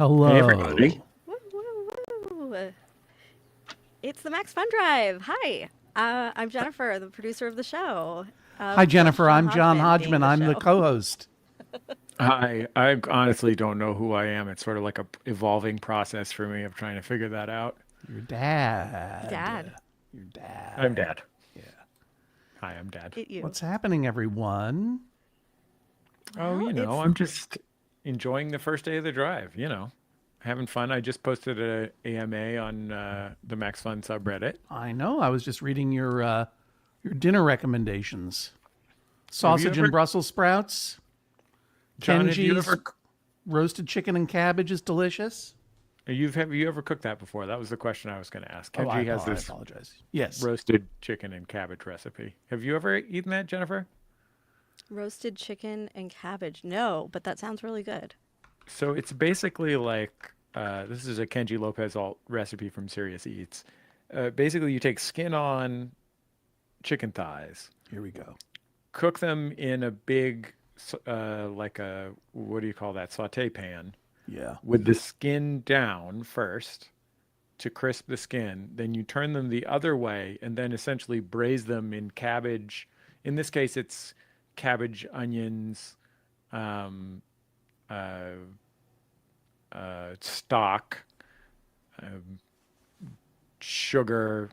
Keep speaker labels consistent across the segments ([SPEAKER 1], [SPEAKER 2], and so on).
[SPEAKER 1] Hello.
[SPEAKER 2] Hey, everybody.
[SPEAKER 3] Woo, woo, woo. It's the MaxFunDrive. Hi, I'm Jennifer, the producer of the show.
[SPEAKER 1] Hi,
[SPEAKER 3] Plus
[SPEAKER 1] Jennifer.
[SPEAKER 3] John
[SPEAKER 1] I'm John
[SPEAKER 3] Hodgman being
[SPEAKER 1] Hodgman.
[SPEAKER 3] the
[SPEAKER 1] I'm the
[SPEAKER 3] show.
[SPEAKER 1] co-host.
[SPEAKER 2] I honestly don't know who I am. It's sort of like a evolving process for me of trying to figure that out.
[SPEAKER 1] Your dad.
[SPEAKER 3] Dad,
[SPEAKER 1] Your dad.
[SPEAKER 2] I'm Dad.
[SPEAKER 1] Yeah.
[SPEAKER 2] Hi, I'm Dad.
[SPEAKER 3] it you.
[SPEAKER 1] What's happening, everyone?
[SPEAKER 2] Oh,
[SPEAKER 3] Well, it's
[SPEAKER 2] I'm just enjoying the first day of the drive, having fun. I just posted a AMA on the MaxFun subreddit.
[SPEAKER 1] I know. I was just reading your dinner recommendations.
[SPEAKER 2] Have you
[SPEAKER 1] Sausage and
[SPEAKER 2] ever,
[SPEAKER 1] Brussels sprouts.
[SPEAKER 2] John, have you
[SPEAKER 1] Kenji's
[SPEAKER 2] ever
[SPEAKER 1] roasted chicken and cabbage is delicious.
[SPEAKER 2] have you ever cooked that before? That was the question I was going to ask.
[SPEAKER 1] Oh,
[SPEAKER 2] Kenji has
[SPEAKER 1] I
[SPEAKER 2] this
[SPEAKER 1] apologize. Yes.
[SPEAKER 2] roasted chicken and cabbage recipe. Have you ever eaten that, Jennifer?
[SPEAKER 3] roasted chicken and cabbage. No, but that sounds really good.
[SPEAKER 2] So it's basically like this is a Kenji Lopez alt recipe from Serious Eats. Basically, you take skin on chicken thighs,
[SPEAKER 1] Here we go.
[SPEAKER 2] cook them in a big, like a, what do you call that, saute pan
[SPEAKER 1] Yeah.
[SPEAKER 2] with the skin down first to crisp the skin. Then you turn them the other way and then essentially braise them in cabbage. In this case, it's cabbage, onions, um, uh, stock, um, sugar,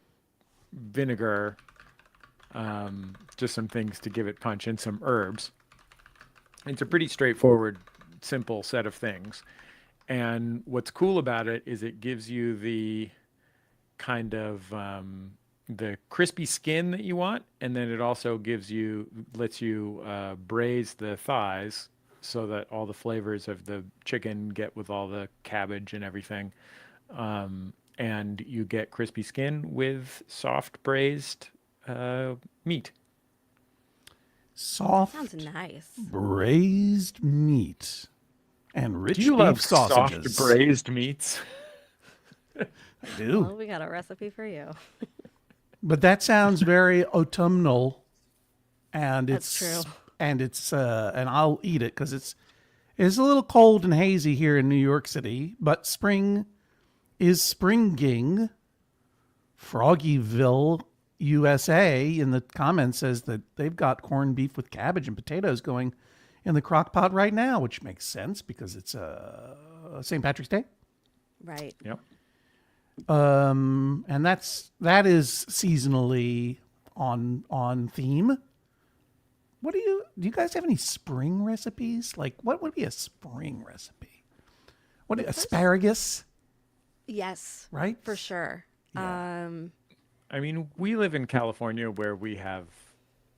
[SPEAKER 2] vinegar, just some things to give it punch, and some herbs. It's a pretty straightforward, simple set of things. And what's cool about it is it gives you the kind of the crispy skin that you want, and then it also lets you braise the thighs so that all the flavors of the chicken get with all the cabbage and everything. And you get crispy skin with soft braised meat.
[SPEAKER 3] Sounds
[SPEAKER 1] Soft
[SPEAKER 3] nice.
[SPEAKER 1] braised meat and
[SPEAKER 2] Do
[SPEAKER 1] rich
[SPEAKER 2] you
[SPEAKER 1] beef
[SPEAKER 2] love soft
[SPEAKER 1] sausages.
[SPEAKER 2] braised meats?
[SPEAKER 1] I do.
[SPEAKER 3] Well, we got a recipe for you.
[SPEAKER 1] But that sounds very autumnal, and
[SPEAKER 3] That's true.
[SPEAKER 1] and I'll eat it because it's a little cold and hazy here in New York City, but spring is springing. Froggyville, USA, in the comments says that they've got corned beef with cabbage and potatoes going in the crock pot right now, which makes sense because it's St. Patrick's Day.
[SPEAKER 3] Right.
[SPEAKER 2] Yep.
[SPEAKER 1] And that is seasonally on theme. Do you guys have any spring recipes? Like, what would be a spring recipe? Asparagus,
[SPEAKER 3] Yes,
[SPEAKER 1] right?
[SPEAKER 3] for sure.
[SPEAKER 1] Yeah.
[SPEAKER 2] I mean, we live in California where we have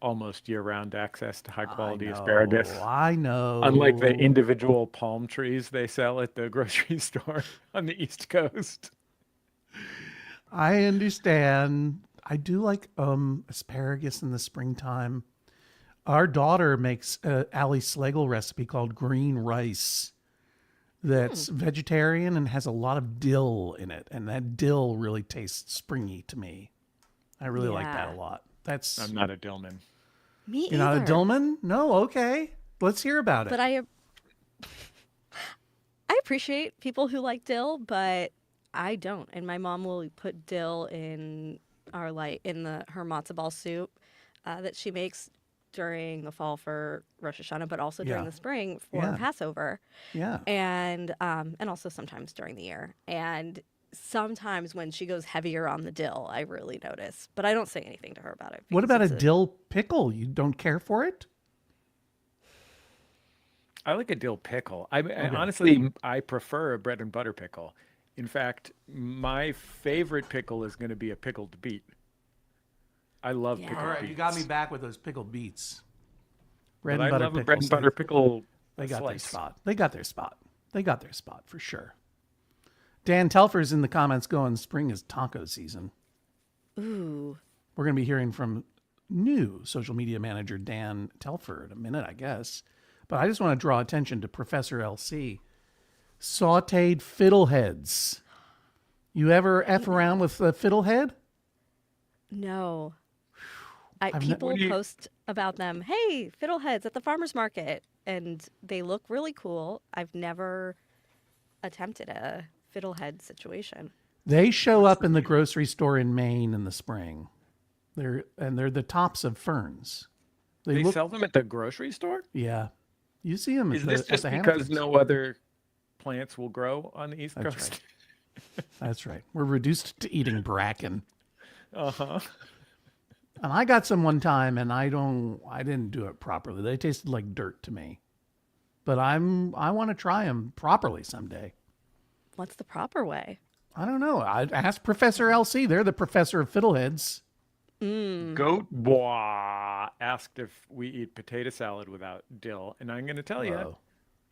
[SPEAKER 2] almost year-round access to high-quality asparagus.
[SPEAKER 1] I
[SPEAKER 2] Unlike the
[SPEAKER 1] know.
[SPEAKER 2] individual palm trees they sell at the grocery store on the East Coast.
[SPEAKER 1] I understand. I do like asparagus in the springtime. Our daughter makes a Ali Schlegel recipe called green rice that's vegetarian and has a lot of dill in it, and that dill really tastes springy to me. I really like that a
[SPEAKER 3] Yeah.
[SPEAKER 1] lot. That's
[SPEAKER 2] I'm not a Dillman.
[SPEAKER 3] Me
[SPEAKER 1] You're not a
[SPEAKER 3] either.
[SPEAKER 1] Dillman? No, okay. Let's hear about it.
[SPEAKER 3] But I appreciate people who like dill, but I don't. And my mom will put dill in her matzo ball soup that she makes during the fall for Rosh Hashanah, but also during
[SPEAKER 1] Yeah.
[SPEAKER 3] the spring for
[SPEAKER 1] Yeah.
[SPEAKER 3] Passover,
[SPEAKER 1] Yeah.
[SPEAKER 3] and also sometimes during the year. And sometimes when she goes heavier on the dill, I really notice. But I don't say anything to her about it
[SPEAKER 1] What
[SPEAKER 3] because
[SPEAKER 1] about a
[SPEAKER 3] it's
[SPEAKER 1] dill pickle? You don't care for it?
[SPEAKER 2] I like a dill pickle. I
[SPEAKER 1] Okay.
[SPEAKER 2] honestly, I prefer a bread and butter pickle. In fact, my favorite pickle is going to be a pickled beet. I love
[SPEAKER 3] Yeah.
[SPEAKER 1] All
[SPEAKER 2] pickled
[SPEAKER 1] right, you got me
[SPEAKER 2] beets.
[SPEAKER 1] back with those pickled beets. Bread
[SPEAKER 2] But
[SPEAKER 1] and
[SPEAKER 2] I
[SPEAKER 1] butter
[SPEAKER 2] love a bread
[SPEAKER 1] pickles.
[SPEAKER 2] and butter pickle
[SPEAKER 1] They got their
[SPEAKER 2] slice.
[SPEAKER 1] spot. They got their spot. They got their spot for sure. Dan Telfer's in the comments going, spring is taco season.
[SPEAKER 3] ooh,
[SPEAKER 1] We're going to be hearing from new social media manager Dan Telfer in a minute, I guess. But I just want to draw attention to Professor LC. Sauteed fiddleheads. You ever F around with a fiddlehead?
[SPEAKER 3] no.
[SPEAKER 1] I've
[SPEAKER 3] People
[SPEAKER 2] What do you?
[SPEAKER 3] post about them. Hey, fiddleheads at the farmers market, and they look really cool. I've never attempted a fiddlehead situation.
[SPEAKER 1] They show up in the grocery store in Maine in the spring. They're the tops of ferns.
[SPEAKER 2] They
[SPEAKER 1] look,
[SPEAKER 2] sell them at the grocery store?
[SPEAKER 1] yeah. You see them
[SPEAKER 2] Is
[SPEAKER 1] at
[SPEAKER 2] this
[SPEAKER 1] the
[SPEAKER 2] just because
[SPEAKER 1] Hamptons.
[SPEAKER 2] no other plants will grow on the East
[SPEAKER 1] That's
[SPEAKER 2] Coast?
[SPEAKER 1] right. That's right. We're reduced to eating bracken.
[SPEAKER 2] Uh-huh.
[SPEAKER 1] And I got some one time, and I didn't do it properly. They tasted like dirt to me. But I want to try them properly someday.
[SPEAKER 3] What's the proper way?
[SPEAKER 1] I don't know. I asked Professor LC. They're the professor of fiddleheads.
[SPEAKER 2] Goat Bois asked if we eat potato salad without dill, and I'm going to tell you,
[SPEAKER 1] Whoa.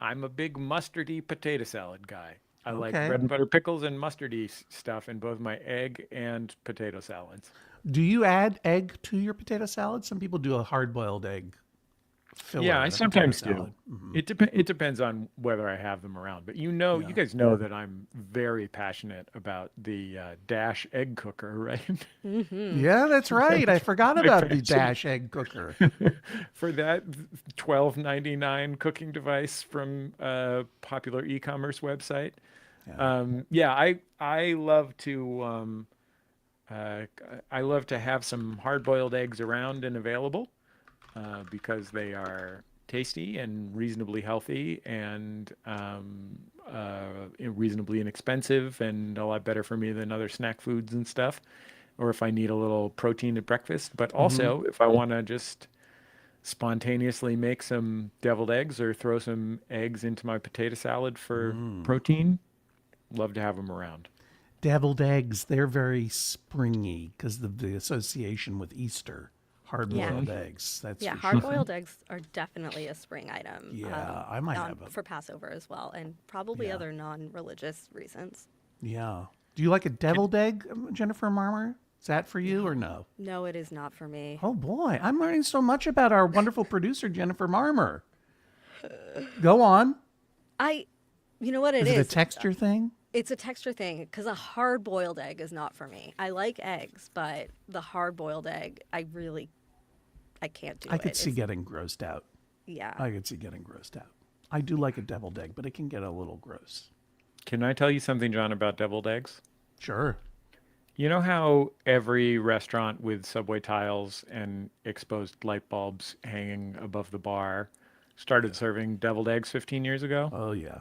[SPEAKER 2] I'm a big mustardy potato salad guy. I like
[SPEAKER 1] Okay.
[SPEAKER 2] bread and butter pickles and mustardy stuff in both my egg and potato salads.
[SPEAKER 1] Do you add egg to your potato salad? Some people do a hard-boiled egg filler.
[SPEAKER 2] Yeah,
[SPEAKER 1] in
[SPEAKER 2] I
[SPEAKER 1] a potato
[SPEAKER 2] sometimes do.
[SPEAKER 1] salad. Mhm.
[SPEAKER 2] It depends on whether I have them around. But you guys know that I'm very passionate about the Dash egg cooker, right?
[SPEAKER 1] Yeah, that's right. I forgot about the Dash egg cooker.
[SPEAKER 2] For that $12.99 cooking device from a popular e-commerce website. I love to have some hard-boiled eggs around and available because they are tasty and reasonably healthy and reasonably inexpensive and a lot better for me than other snack foods and stuff. Or if I need a little protein at breakfast, but also if I want to just spontaneously make some deviled eggs or throw some eggs into my potato salad for protein, love to have them around.
[SPEAKER 1] Deviled eggs, they're very springy because of the association with Easter. Hard-boiled eggs. That's
[SPEAKER 3] Yeah,
[SPEAKER 1] for sure.
[SPEAKER 3] hard-boiled eggs are definitely a spring item.
[SPEAKER 1] Yeah, I might have a-
[SPEAKER 3] for Passover as well, and probably other non-religious reasons.
[SPEAKER 1] Yeah. Do you like a deviled egg, Jennifer Marmer? Is that for you or no?
[SPEAKER 3] No, it is not for me.
[SPEAKER 1] Oh boy, I'm learning so much about our wonderful producer, Jennifer Marmer. Go on.
[SPEAKER 3] You know what it
[SPEAKER 1] Is
[SPEAKER 3] is?
[SPEAKER 1] it a texture thing?
[SPEAKER 3] It's a texture thing because a hard-boiled egg is not for me. I like eggs, but the hard-boiled egg, I can't do it.
[SPEAKER 1] I could see
[SPEAKER 3] It's-
[SPEAKER 1] getting grossed out.
[SPEAKER 3] Yeah.
[SPEAKER 1] I could see getting grossed out. I do like a deviled egg, but it can get a little gross.
[SPEAKER 2] Can I tell you something, John, about deviled eggs?
[SPEAKER 1] Sure.
[SPEAKER 2] You know how every restaurant with subway tiles and exposed light bulbs hanging above the bar started serving deviled eggs 15 years ago?
[SPEAKER 1] Oh yeah.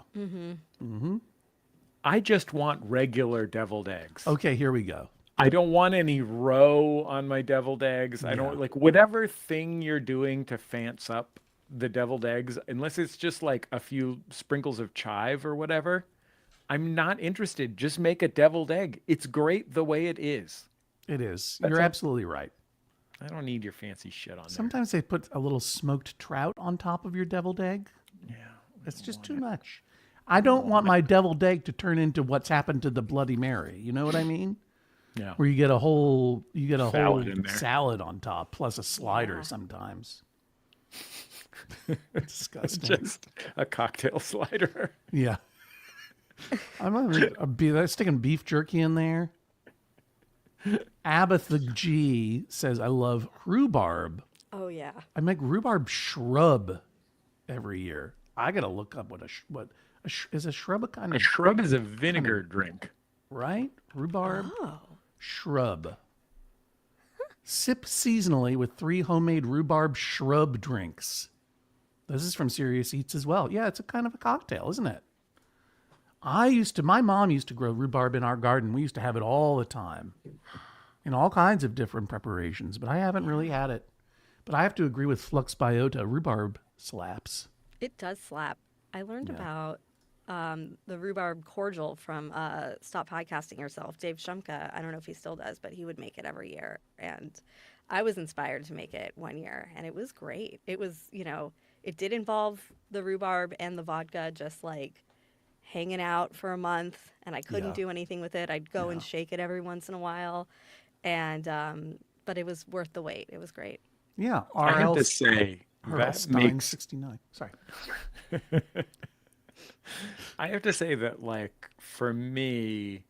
[SPEAKER 2] I just want regular deviled eggs.
[SPEAKER 1] Okay, here we go.
[SPEAKER 2] I don't want any roe on my deviled eggs. I don't like whatever thing you're doing to fancy up the deviled eggs, unless it's just like a few sprinkles of chive or whatever. I'm not interested. Just make a deviled egg. It's great the way it is.
[SPEAKER 1] It is.
[SPEAKER 2] That's
[SPEAKER 1] You're
[SPEAKER 2] all.
[SPEAKER 1] absolutely right.
[SPEAKER 2] I don't need your fancy shit on there.
[SPEAKER 1] Sometimes they put a little smoked trout on top of your deviled egg.
[SPEAKER 2] Yeah.
[SPEAKER 1] It's just too much. I don't want my deviled egg to turn into what's happened to the Bloody Mary. You know what I mean?
[SPEAKER 2] Yeah.
[SPEAKER 1] Where you get a whole
[SPEAKER 2] Salad in there.
[SPEAKER 1] salad on top plus a slider sometimes. Disgusting.
[SPEAKER 2] Just a cocktail slider.
[SPEAKER 1] Yeah. I'm sticking beef jerky in there. Abatha G says, I love rhubarb.
[SPEAKER 3] Oh yeah.
[SPEAKER 1] I make rhubarb shrub every year. I got to look up is a shrub a kind
[SPEAKER 2] A
[SPEAKER 1] of,
[SPEAKER 2] shrub is a vinegar drink.
[SPEAKER 1] right? Rhubarb
[SPEAKER 3] Oh.
[SPEAKER 1] shrub. Sip seasonally with 3 homemade rhubarb shrub drinks. This is from Serious Eats as well. Yeah, it's a kind of a cocktail, isn't it? My mom used to grow rhubarb in our garden. We used to have it all the time in all kinds of different preparations, but I haven't really had it. But I have to agree with Flux Biota. Rhubarb slaps.
[SPEAKER 3] It does slap. I learned about the rhubarb cordial from Stop Podcasting Yourself, Dave Shumka. I don't know if he still does, but he would make it every year. And I was inspired to make it one year, and it was great. It was, it did involve the rhubarb and the vodka just like hanging out for a month, and I couldn't do anything with it. I'd go and shake it every once in a while. And, but it was worth the wait. It was great.
[SPEAKER 1] Yeah.
[SPEAKER 2] I have to
[SPEAKER 1] RL
[SPEAKER 2] say, that
[SPEAKER 1] Stein
[SPEAKER 2] makes
[SPEAKER 1] 69. Sorry.
[SPEAKER 2] I have to say that, like, for me,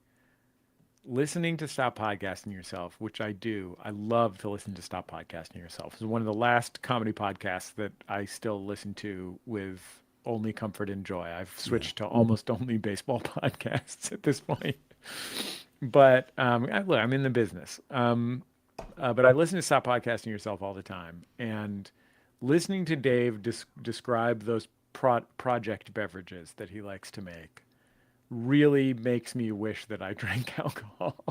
[SPEAKER 2] listening to Stop Podcasting Yourself, which I do, I love to listen to Stop Podcasting Yourself. It's one of the last comedy podcasts that I still listen to with only comfort and joy. I've switched to almost only baseball podcasts at this point. But look, I'm in the business. But I listen to Stop Podcasting Yourself all the time. And listening to Dave describe those project beverages that he likes to make really makes me wish that I drank alcohol.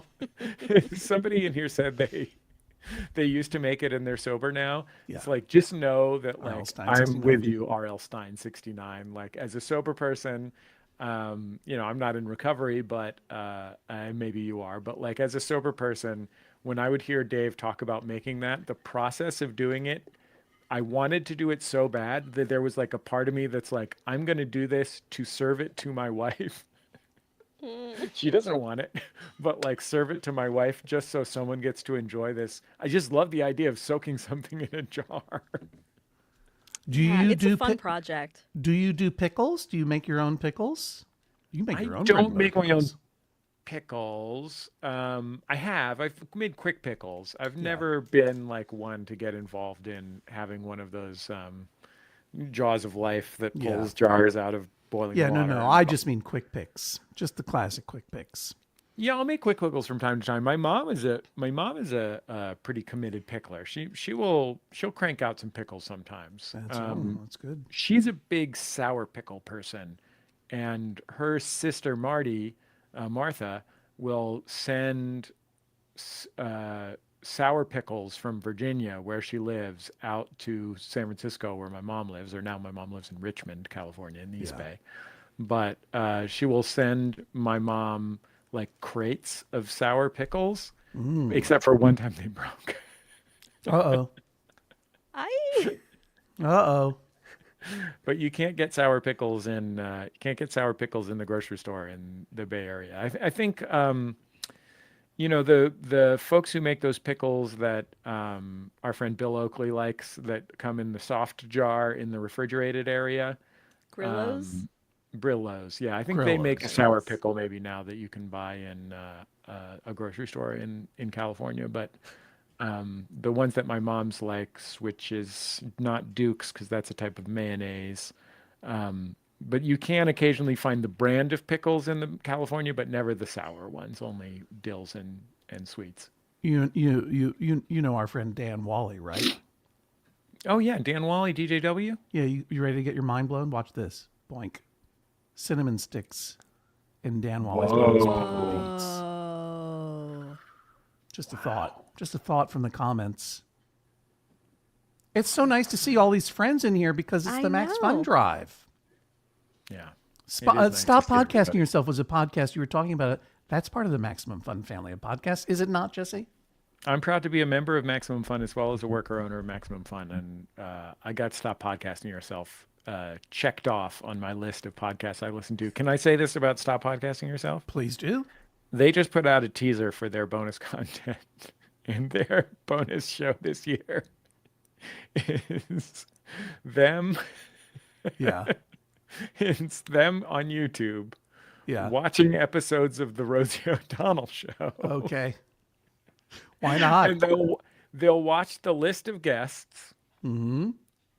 [SPEAKER 2] Somebody in here said they used to make it and they're sober now.
[SPEAKER 1] Yeah.
[SPEAKER 2] It's like, just know that
[SPEAKER 1] R.L.
[SPEAKER 2] like
[SPEAKER 1] Stein
[SPEAKER 2] I'm
[SPEAKER 1] 69.
[SPEAKER 2] with you, R.L. Stein 69. Like as a sober person, I'm not in recovery, but maybe you are. But like as a sober person, when I would hear Dave talk about making that, the process of doing it, I wanted to do it so bad that there was like a part of me that's like, I'm going to do this to serve it to my wife. She doesn't want it, but like serve it to my wife just so someone gets to enjoy this. I just love the idea of soaking something in a jar.
[SPEAKER 3] It's a fun project.
[SPEAKER 1] Do you do pickles? Do you make your own pickles? You make your own.
[SPEAKER 2] I don't make my own
[SPEAKER 1] pickles.
[SPEAKER 2] pickles. I've made quick pickles. I've never been like one to get involved in having one of those jaws of life that pulls jars out of boiling water.
[SPEAKER 1] No. I just mean quick picks. Just the classic quick picks.
[SPEAKER 2] Yeah, I'll make quick pickles from time to time. My mom is a pretty committed pickler. She'll crank out some pickles sometimes.
[SPEAKER 1] That's good.
[SPEAKER 2] She's a big sour pickle person, and her sister Martha will send sour pickles from Virginia, where she lives, out to San Francisco, where my mom lives, or now my mom lives in Richmond, California, in the East Bay. But she will send my mom like crates of sour pickles, except for one time they broke.
[SPEAKER 1] Uh-oh. Uh-oh.
[SPEAKER 2] But you can't get sour pickles in the grocery store in the Bay Area. I think the folks who make those pickles that our friend Bill Oakley likes, that come in the soft jar in the refrigerated area.
[SPEAKER 3] Grillos?
[SPEAKER 2] Brillos, yeah. I think they make a sour pickle maybe now that you can buy in a grocery store in California. But the ones that my mom's likes, which is not Duke's because that's a type of mayonnaise, but you can occasionally find the brand of pickles in California, but never the sour ones, only dills and sweets.
[SPEAKER 1] You know our friend Dan Wally, right?
[SPEAKER 2] Oh yeah, Dan Wally, DJW.
[SPEAKER 1] Yeah, you ready to get your mind blown? Watch this. Boink. Cinnamon sticks in Dan Wally's pickle beats. Just a thought. Just a thought from the comments. It's so nice to see all these friends in here because it's the MaxFunDrive.
[SPEAKER 2] Yeah.
[SPEAKER 1] Stop Podcasting Yourself was a podcast you were talking about. It. That's part of the Maximum Fun family of podcasts, is it not, Jesse?
[SPEAKER 2] I'm proud to be a member of Maximum Fun as well as a worker owner of Maximum Fun, and I got Stop Podcasting Yourself checked off on my list of podcasts I listen to. Can I say this about Stop Podcasting Yourself?
[SPEAKER 1] Please do.
[SPEAKER 2] They just put out a teaser for their bonus content, and their bonus show this year is them.
[SPEAKER 1] Yeah.
[SPEAKER 2] It's them on YouTube.
[SPEAKER 1] Yeah.
[SPEAKER 2] Watching episodes of the Rosie O'Donnell Show.
[SPEAKER 1] Okay. Why not?
[SPEAKER 2] And they'll watch the list of guests.
[SPEAKER 1] Mm-hmm.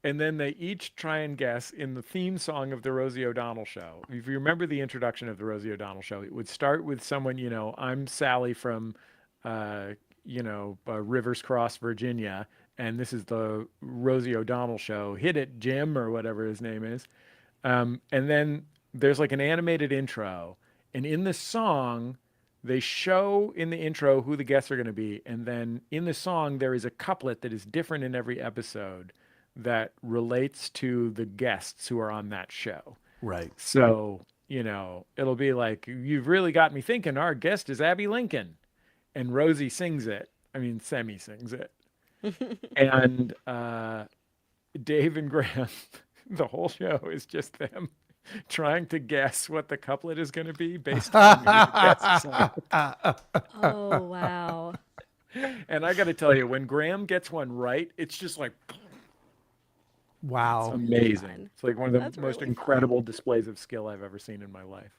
[SPEAKER 2] And then they each try and guess in the theme song of the Rosie O'Donnell Show. If you remember the introduction of the Rosie O'Donnell Show, it would start with someone, I'm Sally from, Rivers Cross, Virginia, and this is the Rosie O'Donnell Show. Hit it, Jim, or whatever his name is. And then there's like an animated intro, and in the song, they show in the intro who the guests are going to be, and then in the song, there is a couplet that is different in every episode that relates to the guests who are on that show.
[SPEAKER 1] Right.
[SPEAKER 2] So, it'll be like, you've really got me thinking, our guest is Abby Lincoln. And Rosie sings it. I mean, Semi sings it. And Dave and Graham, the whole show is just them trying to guess what the couplet is going to be based on who the guests are.
[SPEAKER 3] Oh, wow.
[SPEAKER 2] And I got to tell you, when Graham gets one right, it's just like...
[SPEAKER 1] Wow.
[SPEAKER 2] It's amazing.
[SPEAKER 3] Fun.
[SPEAKER 2] It's like one of the
[SPEAKER 3] That's
[SPEAKER 2] most
[SPEAKER 3] really
[SPEAKER 2] incredible displays of skill I've ever seen in my life.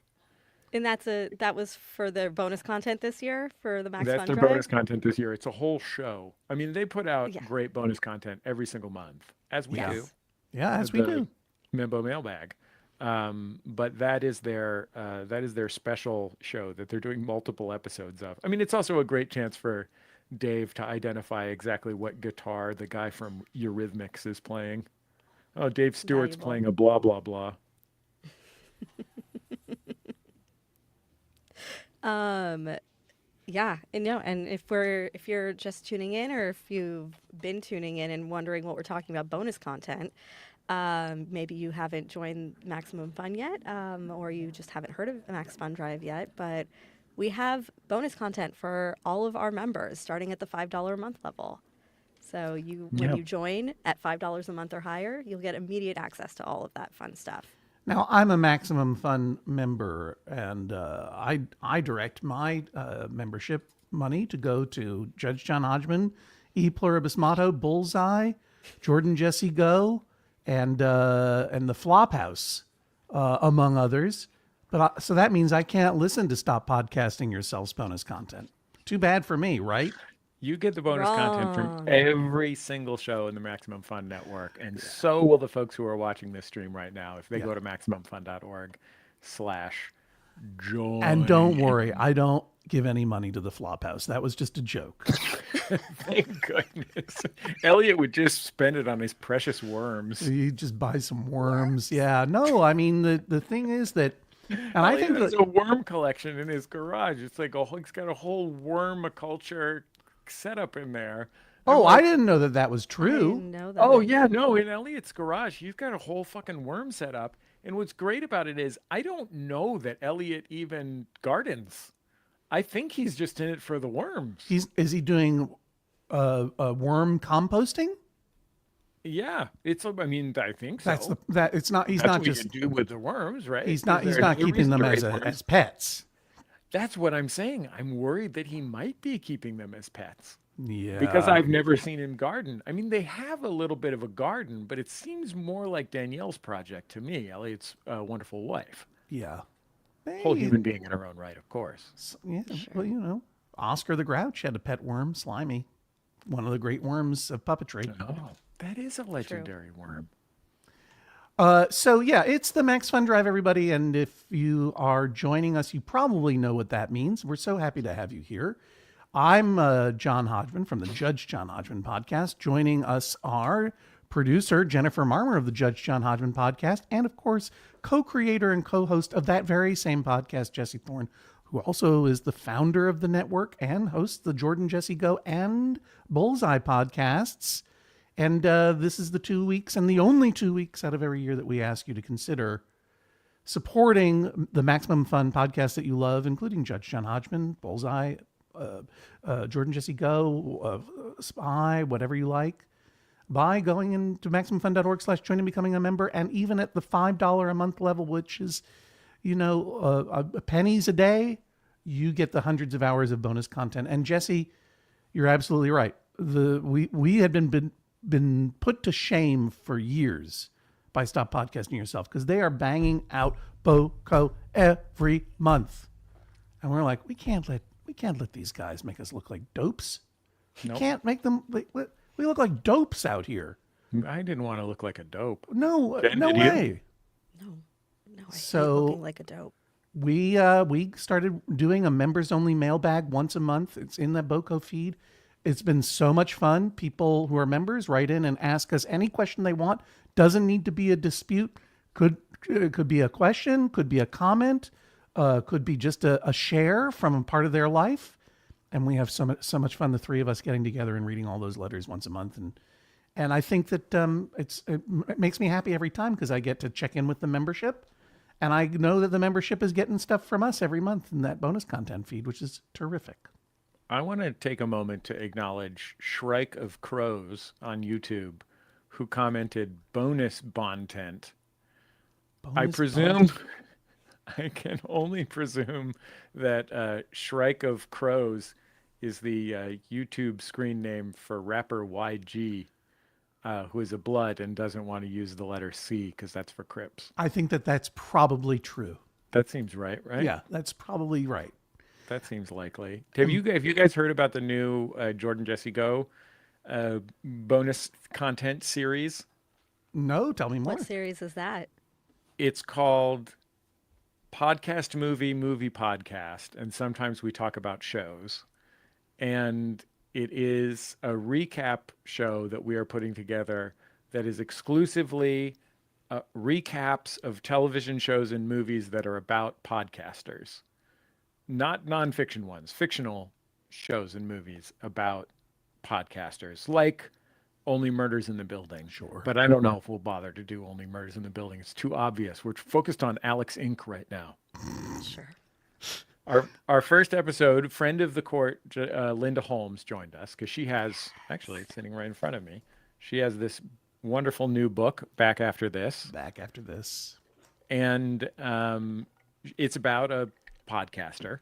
[SPEAKER 3] And that was for their bonus content this year for the MaxFun
[SPEAKER 2] That's their
[SPEAKER 3] Drive?
[SPEAKER 2] bonus content this year. It's a whole show. I mean, they put out
[SPEAKER 3] Yeah.
[SPEAKER 2] great bonus content every single month, as we
[SPEAKER 3] Yes.
[SPEAKER 2] do.
[SPEAKER 1] Yeah, as we do.
[SPEAKER 2] Membo Mailbag. But that is their special show that they're doing multiple episodes of. I mean, it's also a great chance for Dave to identify exactly what guitar the guy from Eurythmics is playing. Oh, Dave Stewart's
[SPEAKER 3] Valuable.
[SPEAKER 2] playing a blah blah blah.
[SPEAKER 3] Um, yeah, and no, and if you're just tuning in, or if you've been tuning in and wondering what we're talking about, bonus content, maybe you haven't joined Maximum Fun yet, or you just haven't heard of MaxFunDrive yet, but we have bonus content for all of our members starting at the $5 a month level. So when
[SPEAKER 2] Yeah.
[SPEAKER 3] you join at $5 a month or higher, you'll get immediate access to all of that fun stuff.
[SPEAKER 1] Now, I'm a Maximum Fun member, and I direct my membership money to go to Judge John Hodgman, E Pluribus Motto, Bullseye, Jordan Jesse Go, and the Flophouse, among others. But so that means I can't listen to Stop Podcasting Yourselves bonus content. Too bad for me, right?
[SPEAKER 2] You get the bonus content from
[SPEAKER 3] Wrong.
[SPEAKER 2] every single show in the Maximum Fun network, and so will the folks who are watching this stream right now if they go to maximumfun.org/join.
[SPEAKER 1] And don't worry, I don't give any money to the Flophouse. That was just a joke.
[SPEAKER 2] Thank goodness. Elliot would just spend it on his precious worms.
[SPEAKER 1] You just buy some worms. Yeah. No, I mean the thing is that, and I
[SPEAKER 2] Elliot
[SPEAKER 1] think
[SPEAKER 2] has
[SPEAKER 1] that,
[SPEAKER 2] a worm collection in his garage. It's like he's got a whole wormiculture setup in there.
[SPEAKER 1] oh,
[SPEAKER 2] I'm
[SPEAKER 1] I didn't know that that was
[SPEAKER 3] I
[SPEAKER 1] true.
[SPEAKER 3] didn't know that.
[SPEAKER 2] Oh yeah, no, in Elliot's garage, he's got a whole fucking worm set up. And what's great about it is I don't know that Elliot even gardens. I think he's just in it for the worms.
[SPEAKER 1] Is he doing worm composting?
[SPEAKER 2] Yeah, I mean, I think so.
[SPEAKER 1] That's that. It's not. He's
[SPEAKER 2] That's
[SPEAKER 1] not
[SPEAKER 2] what
[SPEAKER 1] just.
[SPEAKER 2] you do with the worms, right?
[SPEAKER 1] He's not. He's
[SPEAKER 2] There's
[SPEAKER 1] not
[SPEAKER 2] no
[SPEAKER 1] keeping
[SPEAKER 2] reason
[SPEAKER 1] them
[SPEAKER 2] to
[SPEAKER 1] as
[SPEAKER 2] raise worms.
[SPEAKER 1] as pets.
[SPEAKER 2] That's what I'm saying. I'm worried that he might be keeping them as pets.
[SPEAKER 1] Yeah.
[SPEAKER 2] Because I've never seen him garden. I mean, they have a little bit of a garden, but it seems more like Danielle's project to me, Elliot's wonderful wife.
[SPEAKER 1] Yeah.
[SPEAKER 2] Whole
[SPEAKER 1] Hey,
[SPEAKER 2] human being in her own right, of course.
[SPEAKER 1] yeah. Well, you know, Oscar the Grouch had a pet worm, Slimy, one of the great worms of puppetry.
[SPEAKER 2] Oh, that is a legendary worm.
[SPEAKER 1] So yeah, it's the Max Fun Drive, everybody. And if you are joining us, you probably know what that means. We're so happy to have you here. I'm John Hodgman from the Judge John Hodgman podcast. Joining us are producer Jennifer Marmer of the Judge John Hodgman podcast, and of course, co-creator and co-host of that very same podcast, Jesse Thorne, who also is the founder of the network and hosts the Jordan Jesse Go and Bullseye podcasts. And this is the 2 weeks and the only 2 weeks out of every year that we ask you to consider supporting the Maximum Fun podcast that you love, including Judge John Hodgman, Bullseye, Jordan Jesse Go, Spy, whatever you like, by going into MaximumFun.org/join and becoming a member. And even at the $5 a month level, which is, you know, pennies a day, you get the hundreds of hours of bonus content. And Jesse, you're absolutely right. We had been put to shame for years by Stop Podcasting Yourself, because they are banging out BOCO every month, and we're like, we can't let these guys make us look like dopes. We can't make them. We look like dopes out here.
[SPEAKER 2] I didn't want to look like a dope.
[SPEAKER 1] No,
[SPEAKER 2] Jen,
[SPEAKER 1] no
[SPEAKER 2] did you?
[SPEAKER 1] way.
[SPEAKER 3] No, I hate
[SPEAKER 1] So-
[SPEAKER 3] looking like a dope.
[SPEAKER 1] We started doing a members only mailbag once a month. It's in the BOCO feed. It's been so much fun. People who are members write in and ask us any question they want. Doesn't need to be a dispute. Could be a question. Could be a comment. Could be just a share from a part of their life. And we have so much fun, the three of us getting together and reading all those letters once a month. And I think that it makes me happy every time, because I get to check in with the membership. And I know that the membership is getting stuff from us every month in that bonus content feed, which is terrific.
[SPEAKER 2] I want to take a moment to acknowledge Shrike of Crows on YouTube, who commented bonus bontent. I
[SPEAKER 1] Bonus
[SPEAKER 2] presume, I can only presume that Shrike of Crows is the YouTube screen name for rapper YG, who is a blood and doesn't want to use the letter C because that's for Crips.
[SPEAKER 1] I think that that's probably true.
[SPEAKER 2] That seems right?
[SPEAKER 1] Yeah, that's probably right.
[SPEAKER 2] That seems likely. Have you guys heard about the new Jordan Jesse Go bonus content series?
[SPEAKER 1] No, tell me more.
[SPEAKER 3] What series is that?
[SPEAKER 2] It's called Podcast Movie Podcast, and sometimes we talk about shows. And it is a recap show that we are putting together that is exclusively recaps of television shows and movies that are about podcasters, not nonfiction ones, fictional shows and movies about podcasters, like Only Murders in the Building.
[SPEAKER 1] Sure.
[SPEAKER 2] But I don't know if we'll bother to do Only Murders in the Building. It's too obvious. We're focused on Alex Inc. right now.
[SPEAKER 3] Sure.
[SPEAKER 2] Our first episode, friend of the court, Linda Holmes, joined us because she has, actually, it's sitting right in front of me. She has this wonderful new book, Back After This.
[SPEAKER 1] Back After This.
[SPEAKER 2] And it's about a podcast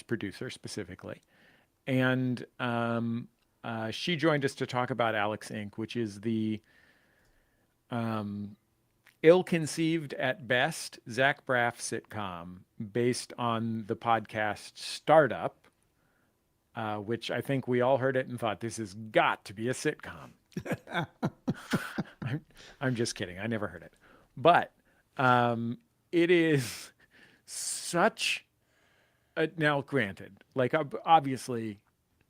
[SPEAKER 2] producer specifically. And she joined us to talk about Alex Inc., which is the ill-conceived at best Zach Braff sitcom based on the podcast Startup, which I think we all heard it and thought, this has got to be a sitcom. I'm just kidding. I never heard it. But it is such a, now granted, like obviously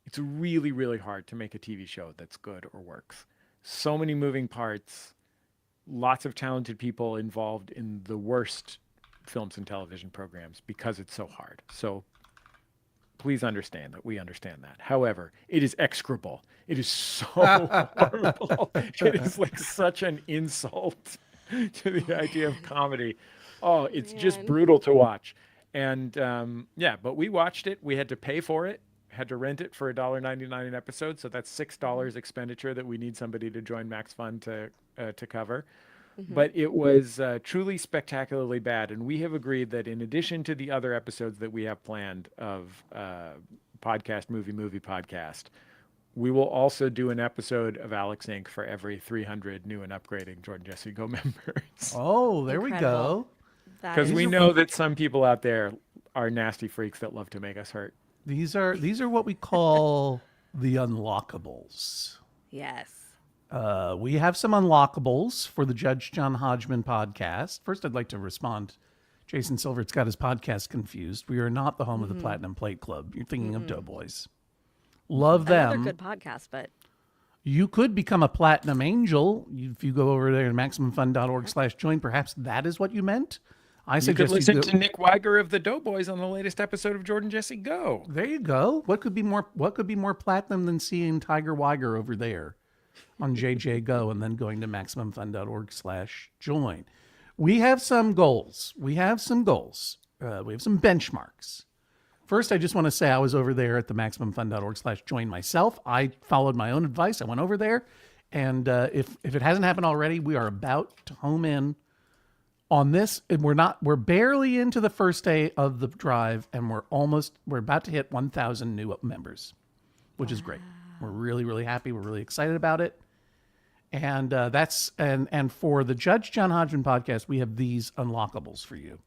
[SPEAKER 2] it's really, really hard to make a TV show that's good or works. So many moving parts, lots of talented people involved in the worst films and television programs because it's so hard. So please understand that we understand that. However, it is execrable. It is so horrible. It is like such an insult to the idea of comedy. Oh, it's just brutal to watch. And yeah, but we watched it. We had to pay for it. Had to rent it for $1.99 an episode. So that's $6 expenditure that we need somebody to join MaxFun to cover. But it was truly spectacularly bad. And we have agreed that in addition to the other episodes that we have planned of podcast, movie podcast, we will also do an episode of Alex Inc. for every 300 new and upgrading JJHo members.
[SPEAKER 1] Oh, there we go.
[SPEAKER 2] Because we know that some people out there are nasty freaks that love to make us hurt.
[SPEAKER 1] These are what we call the unlockables.
[SPEAKER 3] Yes.
[SPEAKER 1] We have some unlockables for the Judge John Hodgman podcast. First, I'd like to respond. Jason Silvert's got his podcast confused. We are not the home of the Platinum Plate Club. You're thinking of Doughboys. Love them.
[SPEAKER 3] Another good podcast, but
[SPEAKER 1] you could become a Platinum Angel if you go over there to MaximumFun.org/join. Perhaps that is what you meant. I
[SPEAKER 2] You could
[SPEAKER 1] suggest
[SPEAKER 2] listen
[SPEAKER 1] go.
[SPEAKER 2] to Nick Weiger of the Doughboys on the latest episode of Jordan Jesse Go.
[SPEAKER 1] There you go. What could be more platinum than seeing Tiger Weiger over there on JJHo and then going to MaximumFun.org/join? We have some goals. We have some benchmarks. First, I just want to say I was over there at the MaximumFun.org/join myself. I followed my own advice. I went over there, and if it hasn't happened already, we are about to home in on this. And we're barely into the first day of the drive, and we're about to hit 1,000 new members, which is great. We're really, really happy. We're really excited about it. And and for the Judge John Hodgman podcast, we have these unlockables for you.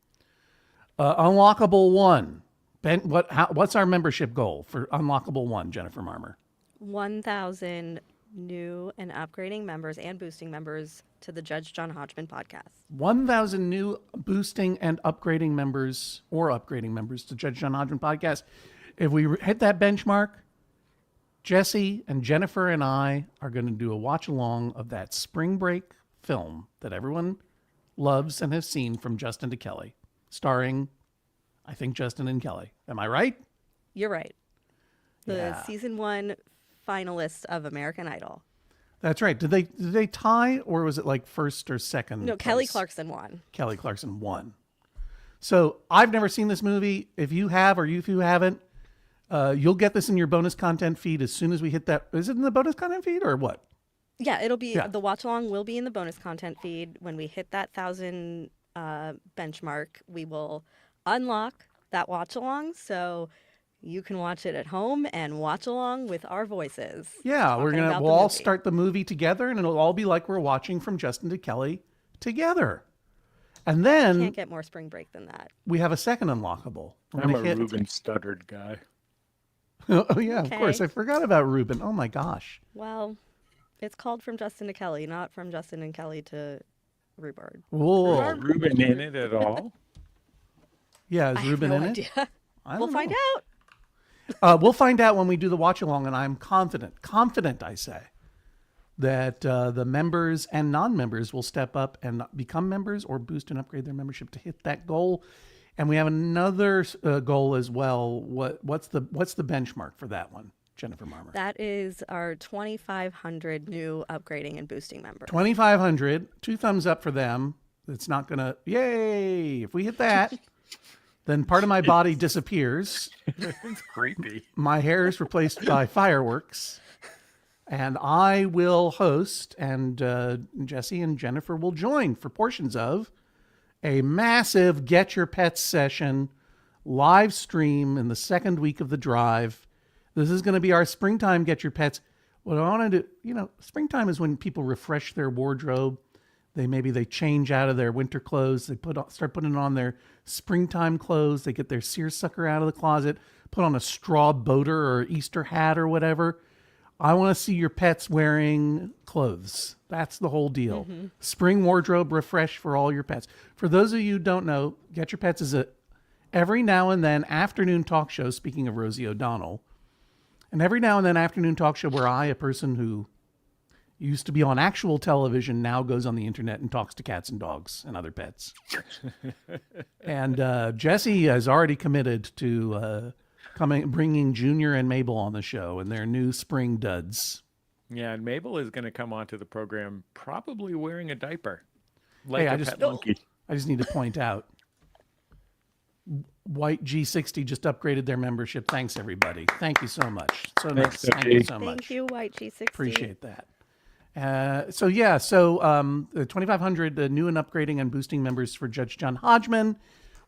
[SPEAKER 1] Unlockable 1. Ben, what's our membership goal for Unlockable 1, Jennifer Marmer?
[SPEAKER 3] 1,000 new and upgrading members and boosting members to the Judge John Hodgman podcast.
[SPEAKER 1] 1,000 new boosting and upgrading members to Judge John Hodgman podcast. If we hit that benchmark, Jesse and Jennifer and I are going to do a watch along of that spring break film that everyone loves and has seen from Justin to Kelly, starring, I think, Justin and Kelly. Am I right?
[SPEAKER 3] You're right. The
[SPEAKER 1] Yeah.
[SPEAKER 3] season 1 finalists of American Idol.
[SPEAKER 1] That's right. Did they tie, or was it like first or second?
[SPEAKER 3] No, Kelly
[SPEAKER 1] place?
[SPEAKER 3] Clarkson won.
[SPEAKER 1] Kelly Clarkson won. So I've never seen this movie. If you have, or if you haven't, you'll get this in your bonus content feed as soon as we hit that. Is it in the bonus content feed or what?
[SPEAKER 3] Yeah, it'll be the watch along will be in the bonus content feed. When we hit that 1,000 benchmark, we will unlock that watch along, so you can watch it at home and watch along with our voices.
[SPEAKER 1] Yeah,
[SPEAKER 3] talking about
[SPEAKER 1] we'll
[SPEAKER 3] the
[SPEAKER 1] all
[SPEAKER 3] movie.
[SPEAKER 1] start the movie together, and it'll all be like we're watching From Justin to Kelly together. And then
[SPEAKER 3] Can't get more spring break than that.
[SPEAKER 1] we have a second unlockable. We're
[SPEAKER 2] I'm a
[SPEAKER 1] gonna hit-
[SPEAKER 2] Ruben stuttered guy.
[SPEAKER 1] Oh yeah, of course.
[SPEAKER 3] Okay.
[SPEAKER 1] I forgot about Ruben. Oh my gosh.
[SPEAKER 3] Well, it's called From Justin to Kelly, not From Justin and Kelly to rhubarb.
[SPEAKER 1] Whoa.
[SPEAKER 2] Is Ruben in it at all?
[SPEAKER 1] Yeah, is
[SPEAKER 3] I have
[SPEAKER 1] Ruben
[SPEAKER 3] no
[SPEAKER 1] in it?
[SPEAKER 3] idea.
[SPEAKER 1] I
[SPEAKER 3] We'll
[SPEAKER 1] don't
[SPEAKER 3] find
[SPEAKER 1] know.
[SPEAKER 3] out.
[SPEAKER 1] We'll find out when we do the watch along, and I'm confident, I say, that the members and non-members will step up and become members or boost and upgrade their membership to hit that goal. And we have another goal as well. What's the benchmark for that one, Jennifer Marmer?
[SPEAKER 3] That is our 2,500 new upgrading and boosting members.
[SPEAKER 1] 2,500. 2 thumbs up for them. It's not gonna. Yay! If we hit that, then part of my body disappears.
[SPEAKER 2] It's creepy.
[SPEAKER 1] My hair is replaced by fireworks, and I will host, and Jesse and Jennifer will join for portions of a massive Get Your Pets session live stream in the second week of the drive. This is going to be our springtime Get Your Pets. What I want to do, springtime is when people refresh their wardrobe. They change out of their winter clothes. They start putting on their springtime clothes. They get their seersucker out of the closet, put on a straw boater or Easter hat or whatever. I want to see your pets wearing clothes. That's the whole deal. Mm-hmm. Spring wardrobe refresh for all your pets. For those of you who don't know, Get Your Pets is a every now and then afternoon talk show, speaking of Rosie O'Donnell, and every now and then afternoon talk show where I, a person who used to be on actual television, now goes on the internet and talks to cats and dogs and other pets. And Jesse has already committed to bringing Junior and Mabel on the show and their new spring duds.
[SPEAKER 2] Yeah, and Mabel is going to come onto the program probably wearing a diaper.
[SPEAKER 1] Hey,
[SPEAKER 2] Like a pet monkey.
[SPEAKER 1] I just need to point out, White G60 just upgraded their membership. Thanks, everybody. Thank you so much. So
[SPEAKER 2] Thanks,
[SPEAKER 1] nice. Thank you so much.
[SPEAKER 3] Thank you, White G60.
[SPEAKER 1] Appreciate that. The 2,500 new and upgrading and boosting members for Judge John Hodgman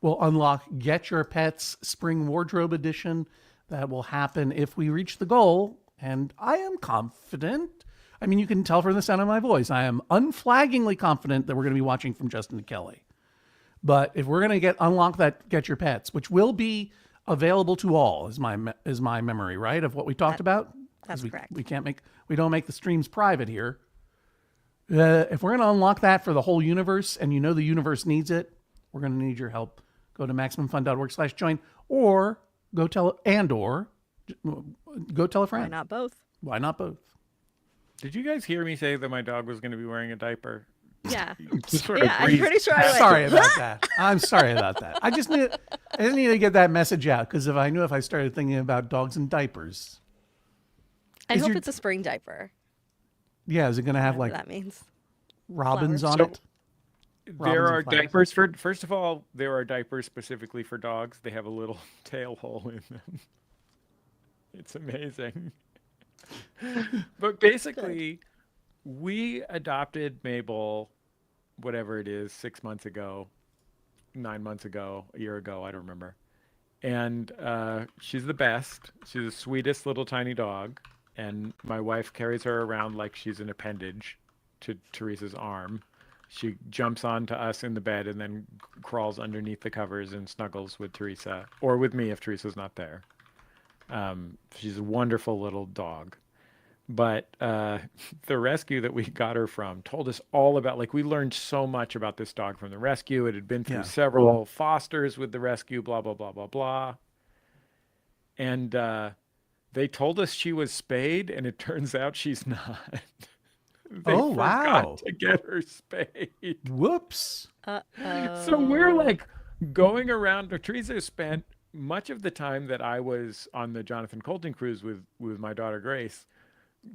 [SPEAKER 1] will unlock Get Your Pets Spring Wardrobe Edition. That will happen if we reach the goal. And I am confident. I mean, you can tell from the sound of my voice. I am unflaggingly confident that we're going to be watching from Justin and Kelly. But if we're going to unlock that Get Your Pets, which will be available to all, is my memory, right, of what we talked about?
[SPEAKER 3] That's correct.
[SPEAKER 1] We don't make the streams private here. If we're going to unlock that for the whole universe, and the universe needs it, we're going to need your help. Go to MaxFunDrive.org/join, or go tell a friend.
[SPEAKER 3] Why not both?
[SPEAKER 1] Why not both?
[SPEAKER 2] Did you guys hear me say that my dog was going to be wearing a diaper?
[SPEAKER 3] Yeah.
[SPEAKER 2] Sort of
[SPEAKER 3] Yeah, I'm
[SPEAKER 2] breezed
[SPEAKER 3] pretty sure I
[SPEAKER 2] past
[SPEAKER 3] would.
[SPEAKER 1] Sorry about that. I'm sorry about that. I just need to get that message out, because if I started thinking about dogs and diapers.
[SPEAKER 3] I
[SPEAKER 1] Is
[SPEAKER 3] hope
[SPEAKER 1] your-
[SPEAKER 3] it's a spring diaper.
[SPEAKER 1] Yeah, is it going to have
[SPEAKER 3] Whatever
[SPEAKER 1] like
[SPEAKER 3] that means.
[SPEAKER 1] robins
[SPEAKER 3] flowers.
[SPEAKER 1] on
[SPEAKER 2] So-
[SPEAKER 1] it?
[SPEAKER 2] There
[SPEAKER 1] Robins
[SPEAKER 2] are
[SPEAKER 1] and flowers.
[SPEAKER 2] diapers for, first of all, there are diapers specifically for dogs. They have a little tail hole in them. It's amazing. But basically, we adopted Mabel, whatever it is, 6 months ago, 9 months ago, a year ago, I don't remember. And she's the best. She's the sweetest little tiny dog. And my wife carries her around like she's an appendage to Teresa's arm. She jumps onto us in the bed and then crawls underneath the covers and snuggles with Teresa, or with me if Teresa's not there. She's a wonderful little dog. But the rescue that we got her from told us all about, we learned so much about this dog from the rescue. It had been through several fosters with the rescue, blah, blah, blah, blah, blah. And they told us she was spayed, and it turns out she's not. They forgot to get her spayed.
[SPEAKER 1] Whoops.
[SPEAKER 3] Uh-oh.
[SPEAKER 2] So we're going around. Teresa spent much of the time that I was on the Jonathan Colton cruise with my daughter Grace.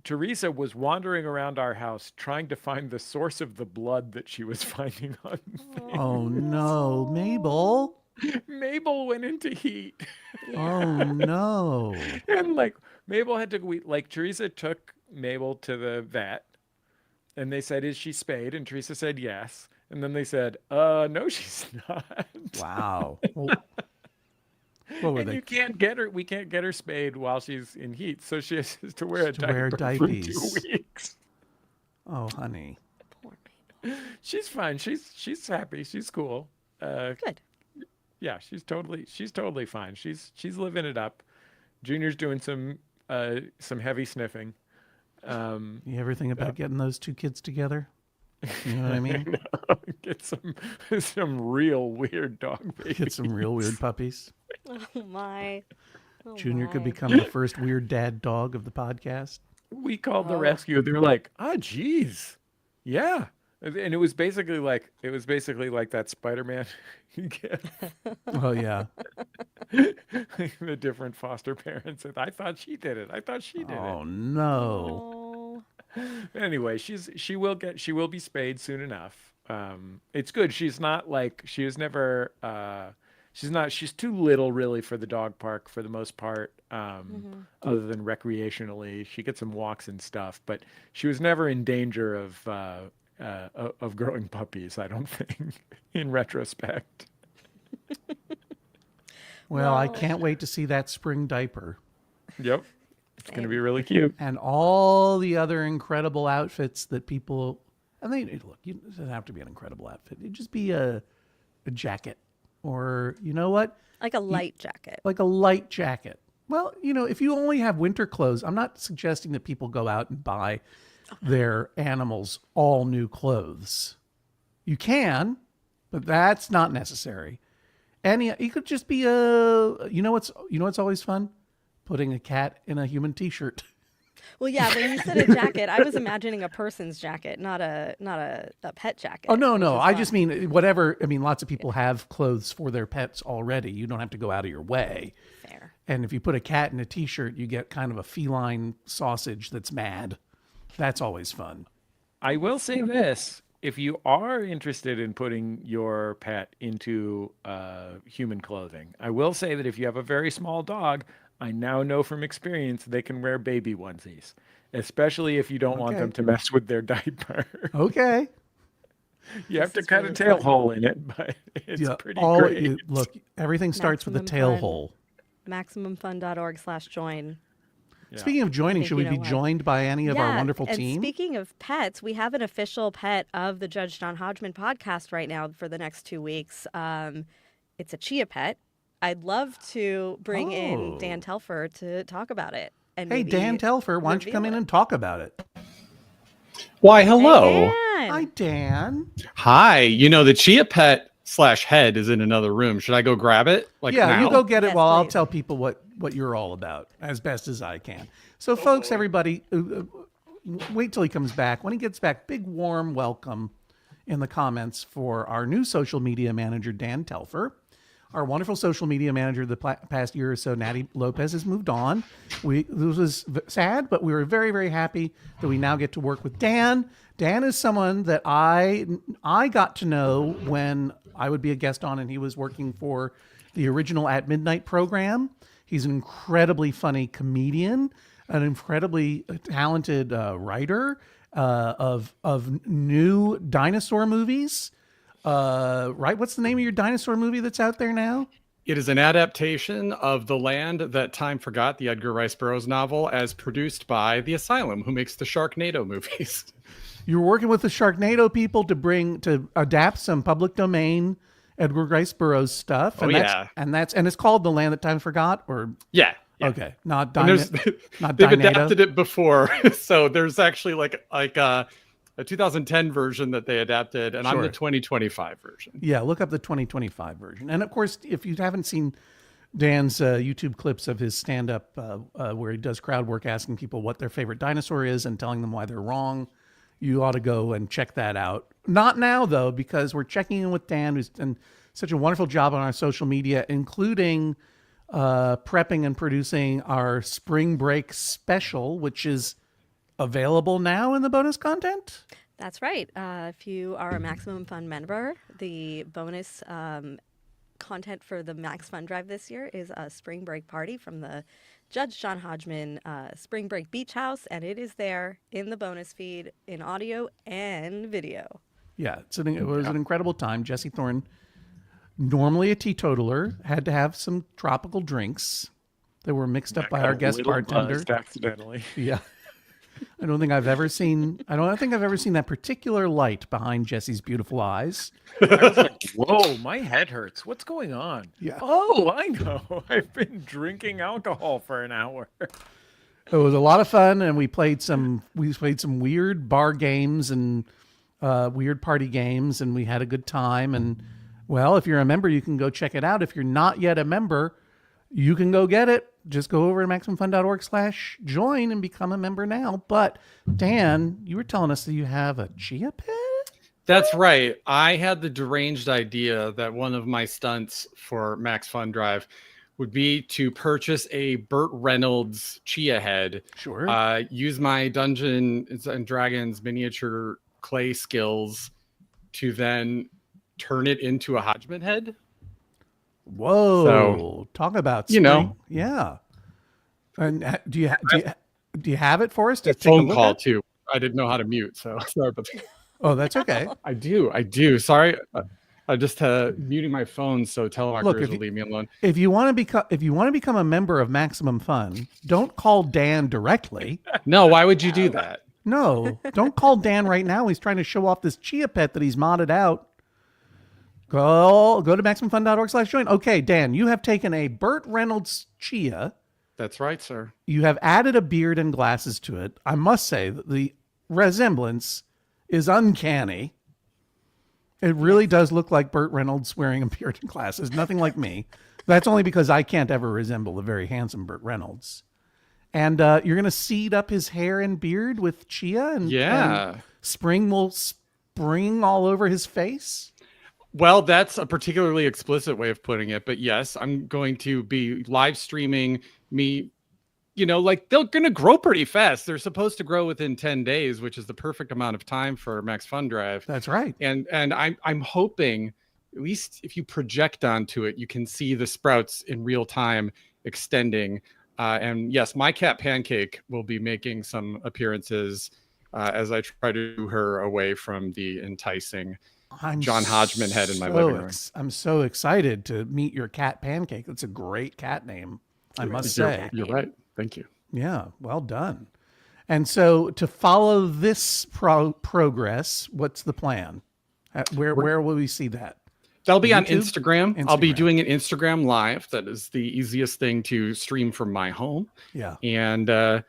[SPEAKER 2] Teresa was wandering around our house trying to find the source of the blood that she was finding on things.
[SPEAKER 1] Oh no, Mabel.
[SPEAKER 2] Mabel went into heat.
[SPEAKER 1] Oh no.
[SPEAKER 2] And Mabel had to Teresa took Mabel to the vet. And they said, "Is she spayed?" And Teresa said, "Yes." And then they said, "No, she's not."
[SPEAKER 1] Wow. Well, what were
[SPEAKER 2] And
[SPEAKER 1] they?
[SPEAKER 2] we can't get her spayed while she's in heat, so she has to wear a
[SPEAKER 1] To wear
[SPEAKER 2] diaper for 2
[SPEAKER 1] diapers.
[SPEAKER 2] weeks.
[SPEAKER 1] Oh, honey.
[SPEAKER 3] Poor Mabel.
[SPEAKER 2] She's fine. She's happy. She's cool.
[SPEAKER 3] Good.
[SPEAKER 2] Yeah, she's totally fine. She's living it up. Junior's doing some heavy sniffing.
[SPEAKER 1] You ever think about getting those two kids together? You know what I mean?
[SPEAKER 2] Get some real weird dog babies.
[SPEAKER 1] Get some real weird puppies.
[SPEAKER 3] Oh my. Oh
[SPEAKER 1] Junior could
[SPEAKER 3] my.
[SPEAKER 1] become the first weird dad dog of the podcast.
[SPEAKER 2] We called the
[SPEAKER 3] Oh.
[SPEAKER 2] rescue. They were like, geez, yeah. And it was basically like that Spider-Man gif.
[SPEAKER 1] Oh yeah.
[SPEAKER 2] The different foster parents. I thought she did it. I thought she did
[SPEAKER 1] Oh no.
[SPEAKER 3] Oh.
[SPEAKER 2] it. Anyway, she will be spayed soon enough. It's good. She's not like she was never. She's too little really for the dog park for the most part. Other than recreationally, she gets some walks and stuff, but she was never in danger of growing puppies. I don't think, in retrospect.
[SPEAKER 1] Well, I
[SPEAKER 3] Well-
[SPEAKER 1] can't wait to see that spring diaper
[SPEAKER 2] Yep, it's gonna be really cute.
[SPEAKER 1] and all the other incredible outfits that people. And they look. It doesn't have to be an incredible outfit. It just be a jacket, or you know what,
[SPEAKER 3] Like a light jacket.
[SPEAKER 1] like a light jacket. Well, if you only have winter clothes, I'm not suggesting that people go out and buy their animals all new clothes. You can, but that's not necessary. And you could just be what's always fun? Putting a cat in a human t-shirt.
[SPEAKER 3] Well, yeah, when you said a jacket, I was imagining a person's jacket, not a pet jacket.
[SPEAKER 1] Oh no,
[SPEAKER 3] which
[SPEAKER 1] no.
[SPEAKER 3] is
[SPEAKER 1] I
[SPEAKER 3] fun.
[SPEAKER 1] just mean whatever. I mean, lots of people have clothes for their pets already. You don't have to go out of your way.
[SPEAKER 3] Fair.
[SPEAKER 1] And if you put a cat in a t-shirt, you get kind of a feline sausage that's mad. That's always fun.
[SPEAKER 2] I will say this: if you are interested in putting your pet into human clothing, I will say that if you have a very small dog, I now know from experience they can wear baby onesies, especially if you don't want them
[SPEAKER 1] Okay.
[SPEAKER 2] to mess with their diaper.
[SPEAKER 1] Okay.
[SPEAKER 2] You have to
[SPEAKER 3] is
[SPEAKER 2] cut
[SPEAKER 3] really
[SPEAKER 2] a tail
[SPEAKER 3] fun.
[SPEAKER 2] hole in it, but it's
[SPEAKER 1] Yeah,
[SPEAKER 2] pretty great.
[SPEAKER 1] look, everything starts with a
[SPEAKER 3] Maximum
[SPEAKER 1] tail
[SPEAKER 3] fun.
[SPEAKER 1] hole.
[SPEAKER 3] MaximumFun.org/join.
[SPEAKER 2] Yeah.
[SPEAKER 1] Speaking of joining,
[SPEAKER 3] think
[SPEAKER 1] should
[SPEAKER 3] you
[SPEAKER 1] we
[SPEAKER 3] know
[SPEAKER 1] be
[SPEAKER 3] what.
[SPEAKER 1] joined by any of our wonderful
[SPEAKER 3] and
[SPEAKER 1] team?
[SPEAKER 3] speaking of pets, we have an official pet of the Judge John Hodgman podcast right now for the next 2 weeks. It's a chia pet. I'd love to bring in
[SPEAKER 1] Oh.
[SPEAKER 3] Dan Telfer to talk about it. And
[SPEAKER 1] Hey,
[SPEAKER 3] maybe
[SPEAKER 1] Dan Telfer, why don't you come in
[SPEAKER 3] reveal it.
[SPEAKER 1] and talk about it?
[SPEAKER 4] Why,
[SPEAKER 3] Hey,
[SPEAKER 4] hello.
[SPEAKER 3] Dan!
[SPEAKER 1] Hi, Dan.
[SPEAKER 4] Hi. The Chia Pet / head is in another room. Should I go grab it?
[SPEAKER 1] Yeah,
[SPEAKER 4] now?
[SPEAKER 1] you go get it
[SPEAKER 3] Yes,
[SPEAKER 1] while I'll
[SPEAKER 3] please.
[SPEAKER 1] tell people what you're all about as best as I can. So, folks, everybody, wait till he comes back. When he gets back, big warm welcome in the comments for our new social media manager, Dan Telfer. Our wonderful social media manager the past year or so, Natty Lopez, has moved on. This was sad, but we were very, very happy that we now get to work with Dan. Dan is someone that I got to know when I would be a guest on, and he was working for the original At Midnight program. He's an incredibly funny comedian, an incredibly talented writer of new dinosaur movies. Right? What's the name of your dinosaur movie that's out there now?
[SPEAKER 4] It is an adaptation of The Land That Time Forgot, the Edgar Rice Burroughs novel, as produced by The Asylum, who makes the Sharknado movies.
[SPEAKER 1] You're working with the Sharknado people to adapt some public domain Edgar Rice Burroughs stuff.
[SPEAKER 4] Oh, yeah.
[SPEAKER 1] And it's called The Land That Time Forgot, or
[SPEAKER 4] Yeah.
[SPEAKER 1] okay, not
[SPEAKER 4] And
[SPEAKER 1] not
[SPEAKER 4] they've
[SPEAKER 1] Dynado.
[SPEAKER 4] adapted it before. So there's actually like a 2010 version that they adapted, and I'm
[SPEAKER 1] Sure.
[SPEAKER 4] the 2025 version.
[SPEAKER 1] Yeah, look up the 2025 version. And of course, if you haven't seen Dan's YouTube clips of his stand-up where he does crowd work asking people what their favorite dinosaur is and telling them why they're wrong, you ought to go and check that out. Not now, though, because we're checking in with Dan, who's done such a wonderful job on our social media, including prepping and producing our spring break special, which is available now in the bonus content.
[SPEAKER 3] That's right. If you are a Maximum Fun member, the bonus content for the MaxFunDrive this year is a spring break party from the Judge John Hodgman Spring Break Beach House, and it is there in the bonus feed in audio and video.
[SPEAKER 1] Yeah, it was an incredible time. Jesse Thorne, normally a teetotaler, had to have some tropical drinks that were mixed up by
[SPEAKER 2] Got
[SPEAKER 1] our
[SPEAKER 2] a
[SPEAKER 1] guest
[SPEAKER 2] little
[SPEAKER 1] bartender.
[SPEAKER 2] buzzed accidentally.
[SPEAKER 1] Yeah. I don't think I've ever seen that particular light behind Jesse's beautiful eyes.
[SPEAKER 2] I was like, whoa, my head hurts. What's going on?
[SPEAKER 1] Yeah.
[SPEAKER 2] Oh, I know. I've been drinking alcohol for an hour.
[SPEAKER 1] It was a lot of fun, and we played some weird bar games and Weird Party Games, and we had a good time. And, well, if you're a member, you can go check it out. If you're not yet a member, you can go get it. Just go over to MaxFunDrive.org/join and become a member now. But, Dan, you were telling us that you have a chia pet?
[SPEAKER 4] That's right. I had the deranged idea that one of my stunts for MaxFunDrive would be to purchase a Burt Reynolds chia head.
[SPEAKER 1] Sure.
[SPEAKER 4] Use my Dungeons and Dragons miniature clay skills to then turn it into a Hodgman head.
[SPEAKER 1] Whoa.
[SPEAKER 4] So,
[SPEAKER 1] talk about
[SPEAKER 4] you know.
[SPEAKER 1] Yeah. And do you have it for us to
[SPEAKER 4] A
[SPEAKER 1] take a
[SPEAKER 4] phone
[SPEAKER 1] look
[SPEAKER 4] call
[SPEAKER 1] at?
[SPEAKER 4] too. I didn't know how to mute, so sorry about that.
[SPEAKER 1] Oh, that's okay.
[SPEAKER 4] I do. Sorry. I just muting my phone so telemarketers will leave me alone.
[SPEAKER 1] If you want to become a member of Maximum Fun, don't call Dan directly.
[SPEAKER 4] No, why would you do that?
[SPEAKER 1] No, don't call Dan right now. He's trying to show off this chia pet that he's modded out. Go to MaximumFun.org/join. Okay, Dan, you have taken a Burt Reynolds chia.
[SPEAKER 4] That's right, sir.
[SPEAKER 1] You have added a beard and glasses to it. I must say that the resemblance is uncanny. It really does look like Burt Reynolds wearing a beard and glasses. Nothing like me. That's only because I can't ever resemble a very handsome Burt Reynolds. And you're going to seed up his hair and beard with chia, and spring will spring all over his face.
[SPEAKER 4] Well, that's a particularly explicit way of putting it. But yes, I'm going to be live streaming me. Like they're going to grow pretty fast. They're supposed to grow within 10 days, which is the perfect amount of time for MaxFunDrive.
[SPEAKER 1] That's right.
[SPEAKER 4] And I'm hoping, at least if you project onto it, you can see the sprouts in real time extending. And yes, my cat Pancake will be making some appearances as I try to do her away from the enticing John Hodgman head in my living room.
[SPEAKER 1] I'm so excited to meet your cat Pancake. That's a great cat name, I must say.
[SPEAKER 4] You're right. Thank you.
[SPEAKER 1] Yeah, well done. And so to follow this progress, what's the plan? Where will we see that?
[SPEAKER 4] That'll be on
[SPEAKER 1] YouTube?
[SPEAKER 4] Instagram. I'll be doing an Instagram live. That is the easiest thing to stream from my home.
[SPEAKER 1] Yeah.
[SPEAKER 4] And I'm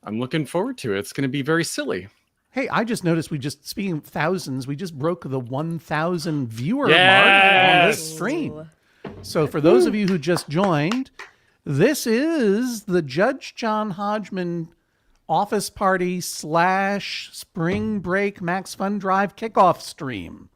[SPEAKER 4] looking forward to it. It's going to be very silly.
[SPEAKER 1] Hey, I just noticed speaking of thousands, we just broke the 1,000 viewer mark on this stream. So for those of you who just joined, this is the Judge John Hodgman office party / spring break MaxFunDrive kickoff stream.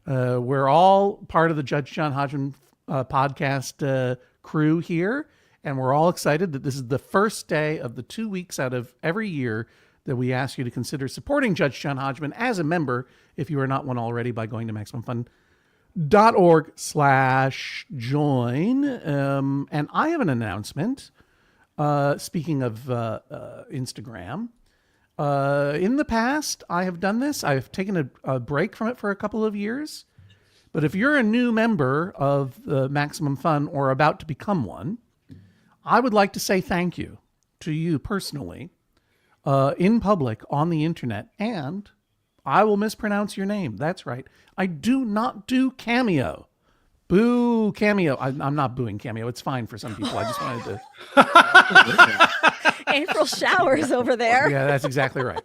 [SPEAKER 1] We're all part of the Judge John Hodgman podcast crew here, and we're all excited that this is the first day of the 2 weeks out of every year that we ask you to consider supporting Judge John Hodgman as a member, if you are not one already, by going to MaximumFun.org/join. And I have an announcement. Speaking of Instagram, in the past, I have done this. I've taken a break from it for a couple of years. But if you're a new member of the Maximum Fun or about to become one, I would like to say thank you to you personally in public on the internet. And I will mispronounce your name. That's right. I do not do Cameo. Boo, Cameo. I'm not booing Cameo. It's fine for some people. I just wanted to...
[SPEAKER 3] April showers over there.
[SPEAKER 1] Yeah, that's exactly right.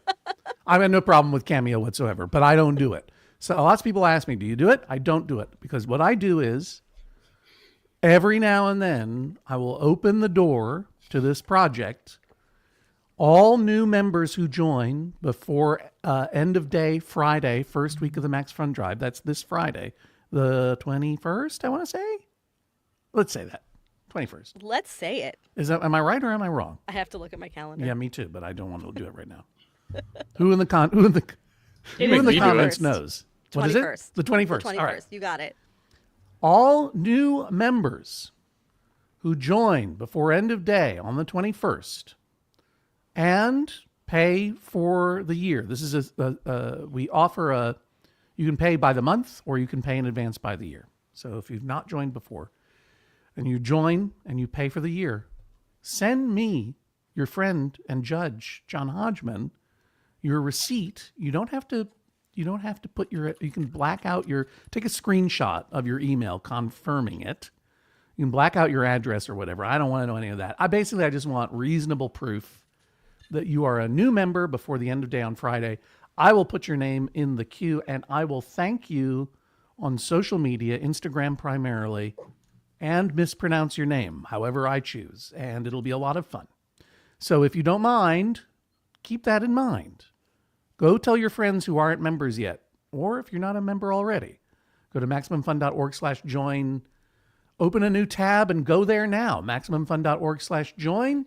[SPEAKER 1] I have no problem with Cameo whatsoever, but I don't do it. So lots of people ask me, do you do it? I don't do it, because what I do is every now and then I will open the door to this project. All new members who join before end of day Friday, first week of the MaxFunDrive, that's this Friday, the 21st, I want to say. Let's say that. 21st.
[SPEAKER 3] Let's say it.
[SPEAKER 1] Am I right or am I wrong?
[SPEAKER 3] I have to look at my calendar.
[SPEAKER 1] Yeah, me too, but I don't want to do it right now. Who in the comments
[SPEAKER 3] 21st.
[SPEAKER 1] knows? What is it? The 21st.
[SPEAKER 3] The 21st.
[SPEAKER 1] All right.
[SPEAKER 3] You got it.
[SPEAKER 1] All new members who join before end of day on the 21st and pay for the year. This is we offer you can pay by the month or you can pay in advance by the year. So if you've not joined before and you join and you pay for the year, send me, your friend and judge, John Hodgman, your receipt. You don't have to put you can black out take a screenshot of your email confirming it. You can black out your address or whatever. I don't want to know any of that. I just want reasonable proof that you are a new member before the end of day on Friday. I will put your name in the queue and I will thank you on social media, Instagram primarily, and mispronounce your name, however I choose. And it'll be a lot of fun. So if you don't mind, keep that in mind. Go tell your friends who aren't members yet, or if you're not a member already, go to MaximumFun.org/join, open a new tab and go there now. MaximumFun.org/join,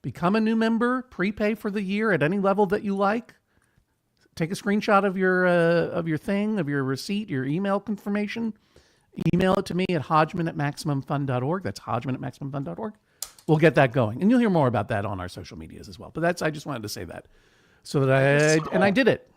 [SPEAKER 1] become a new member, prepay for the year at any level that you like. Take a screenshot of your thing, of your receipt, your email confirmation. Email it to me at Hodgman@MaximumFun.org. That's Hodgman@MaximumFun.org. We'll get that going. And you'll hear more about that on our social medias as well. But I just wanted to say that. So that I did it.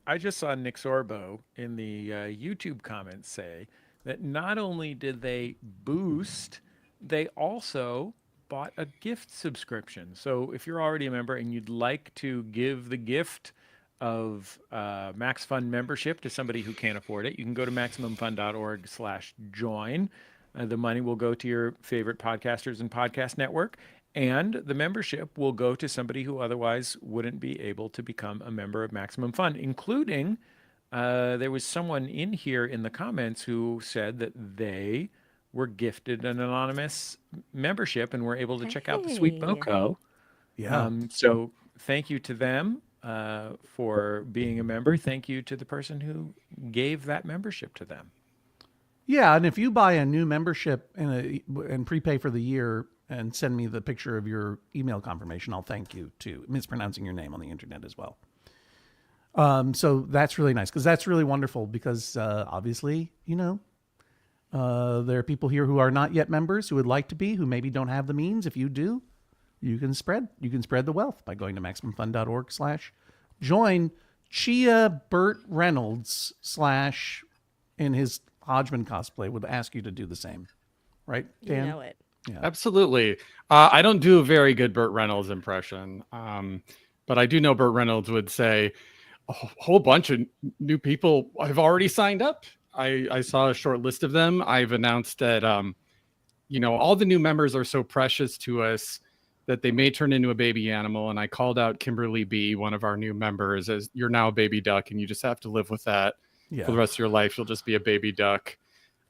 [SPEAKER 2] I just saw Nick Sorbo in the YouTube comments say that not only did they boost, they also bought a gift subscription. So if you're already a member and you'd like to give the gift of MaxFun membership to somebody who can't afford it, you can go to MaximumFun.org/join. The money will go to your favorite podcasters and podcast network, and the membership will go to somebody who otherwise wouldn't be able to become a member of Maximum Fun, including there was someone in here in the comments who said that they were gifted an anonymous membership and were able to check out the Sweet Boko.
[SPEAKER 1] Yeah.
[SPEAKER 2] So thank you to them for being a member. Thank you to the person who gave that membership to them.
[SPEAKER 1] Yeah, and if you buy a new membership and prepay for the year and send me the picture of your email confirmation, I'll thank you too. Mispronouncing your name on the internet as well. So that's really nice because that's really wonderful because obviously, there are people here who are not yet members who would like to be, who maybe don't have the means. If you do, you can spread the wealth by going to MaximumFun.org/join. Chia Burt Reynolds / in his Hodgman cosplay would ask you to do the same, right, Dan?
[SPEAKER 3] You know it.
[SPEAKER 1] Yeah.
[SPEAKER 4] Absolutely. I don't do a very good Burt Reynolds impression, but I do know Burt Reynolds would say a whole bunch of new people have already signed up. I saw a short list of them. I've announced that, all the new members are so precious to us that they may turn into a baby animal. And I called out Kimberly B., one of our new members, as you're now a baby duck and you just have to live with that.
[SPEAKER 1] Yeah.
[SPEAKER 4] For the rest of your life. You'll just be a baby duck.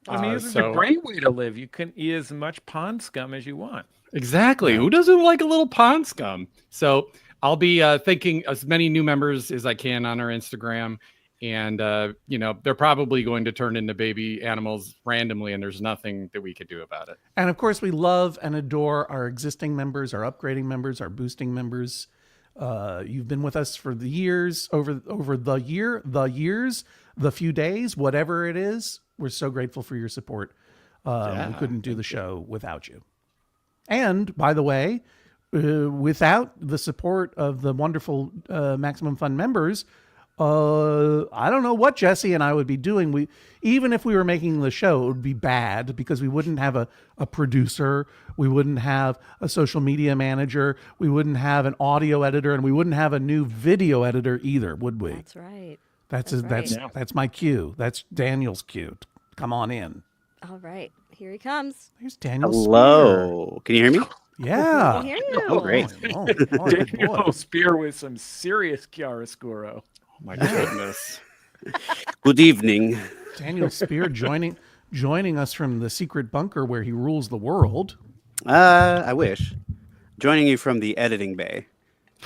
[SPEAKER 2] I mean, this is a great way to live. You can eat as much pond scum as you want.
[SPEAKER 4] Exactly. Yeah. Who doesn't like a little pond scum? So I'll be thanking as many new members as I can on our Instagram. And, they're probably going to turn into baby animals randomly, and there's nothing that we could do about it.
[SPEAKER 1] And of course, we love and adore our existing members, our upgrading members, our boosting members. You've been with us for the years, over the years, the few days, whatever it is. We're so grateful for your support. We couldn't do the show without you. And by the way, without the support of the wonderful Maximum Fun members, I don't know what Jesse and I would be doing. Even if we were making the show, it would be bad because we wouldn't have a producer. We wouldn't have a social media manager. We wouldn't have an audio editor, and we wouldn't have a new video editor either, would we?
[SPEAKER 3] That's right.
[SPEAKER 1] That's my cue. That's Daniel's cue. Come on in.
[SPEAKER 3] All right, here he comes.
[SPEAKER 1] There's Daniel.
[SPEAKER 5] Hello. Can you hear me?
[SPEAKER 1] Yeah.
[SPEAKER 3] I hear you.
[SPEAKER 5] Oh, great.
[SPEAKER 2] Daniel Spear with some serious chiaroscuro.
[SPEAKER 4] Oh my goodness.
[SPEAKER 5] Good evening.
[SPEAKER 1] Daniel Spear joining us from the secret bunker where he rules the world.
[SPEAKER 5] I wish. Joining you from the editing bay.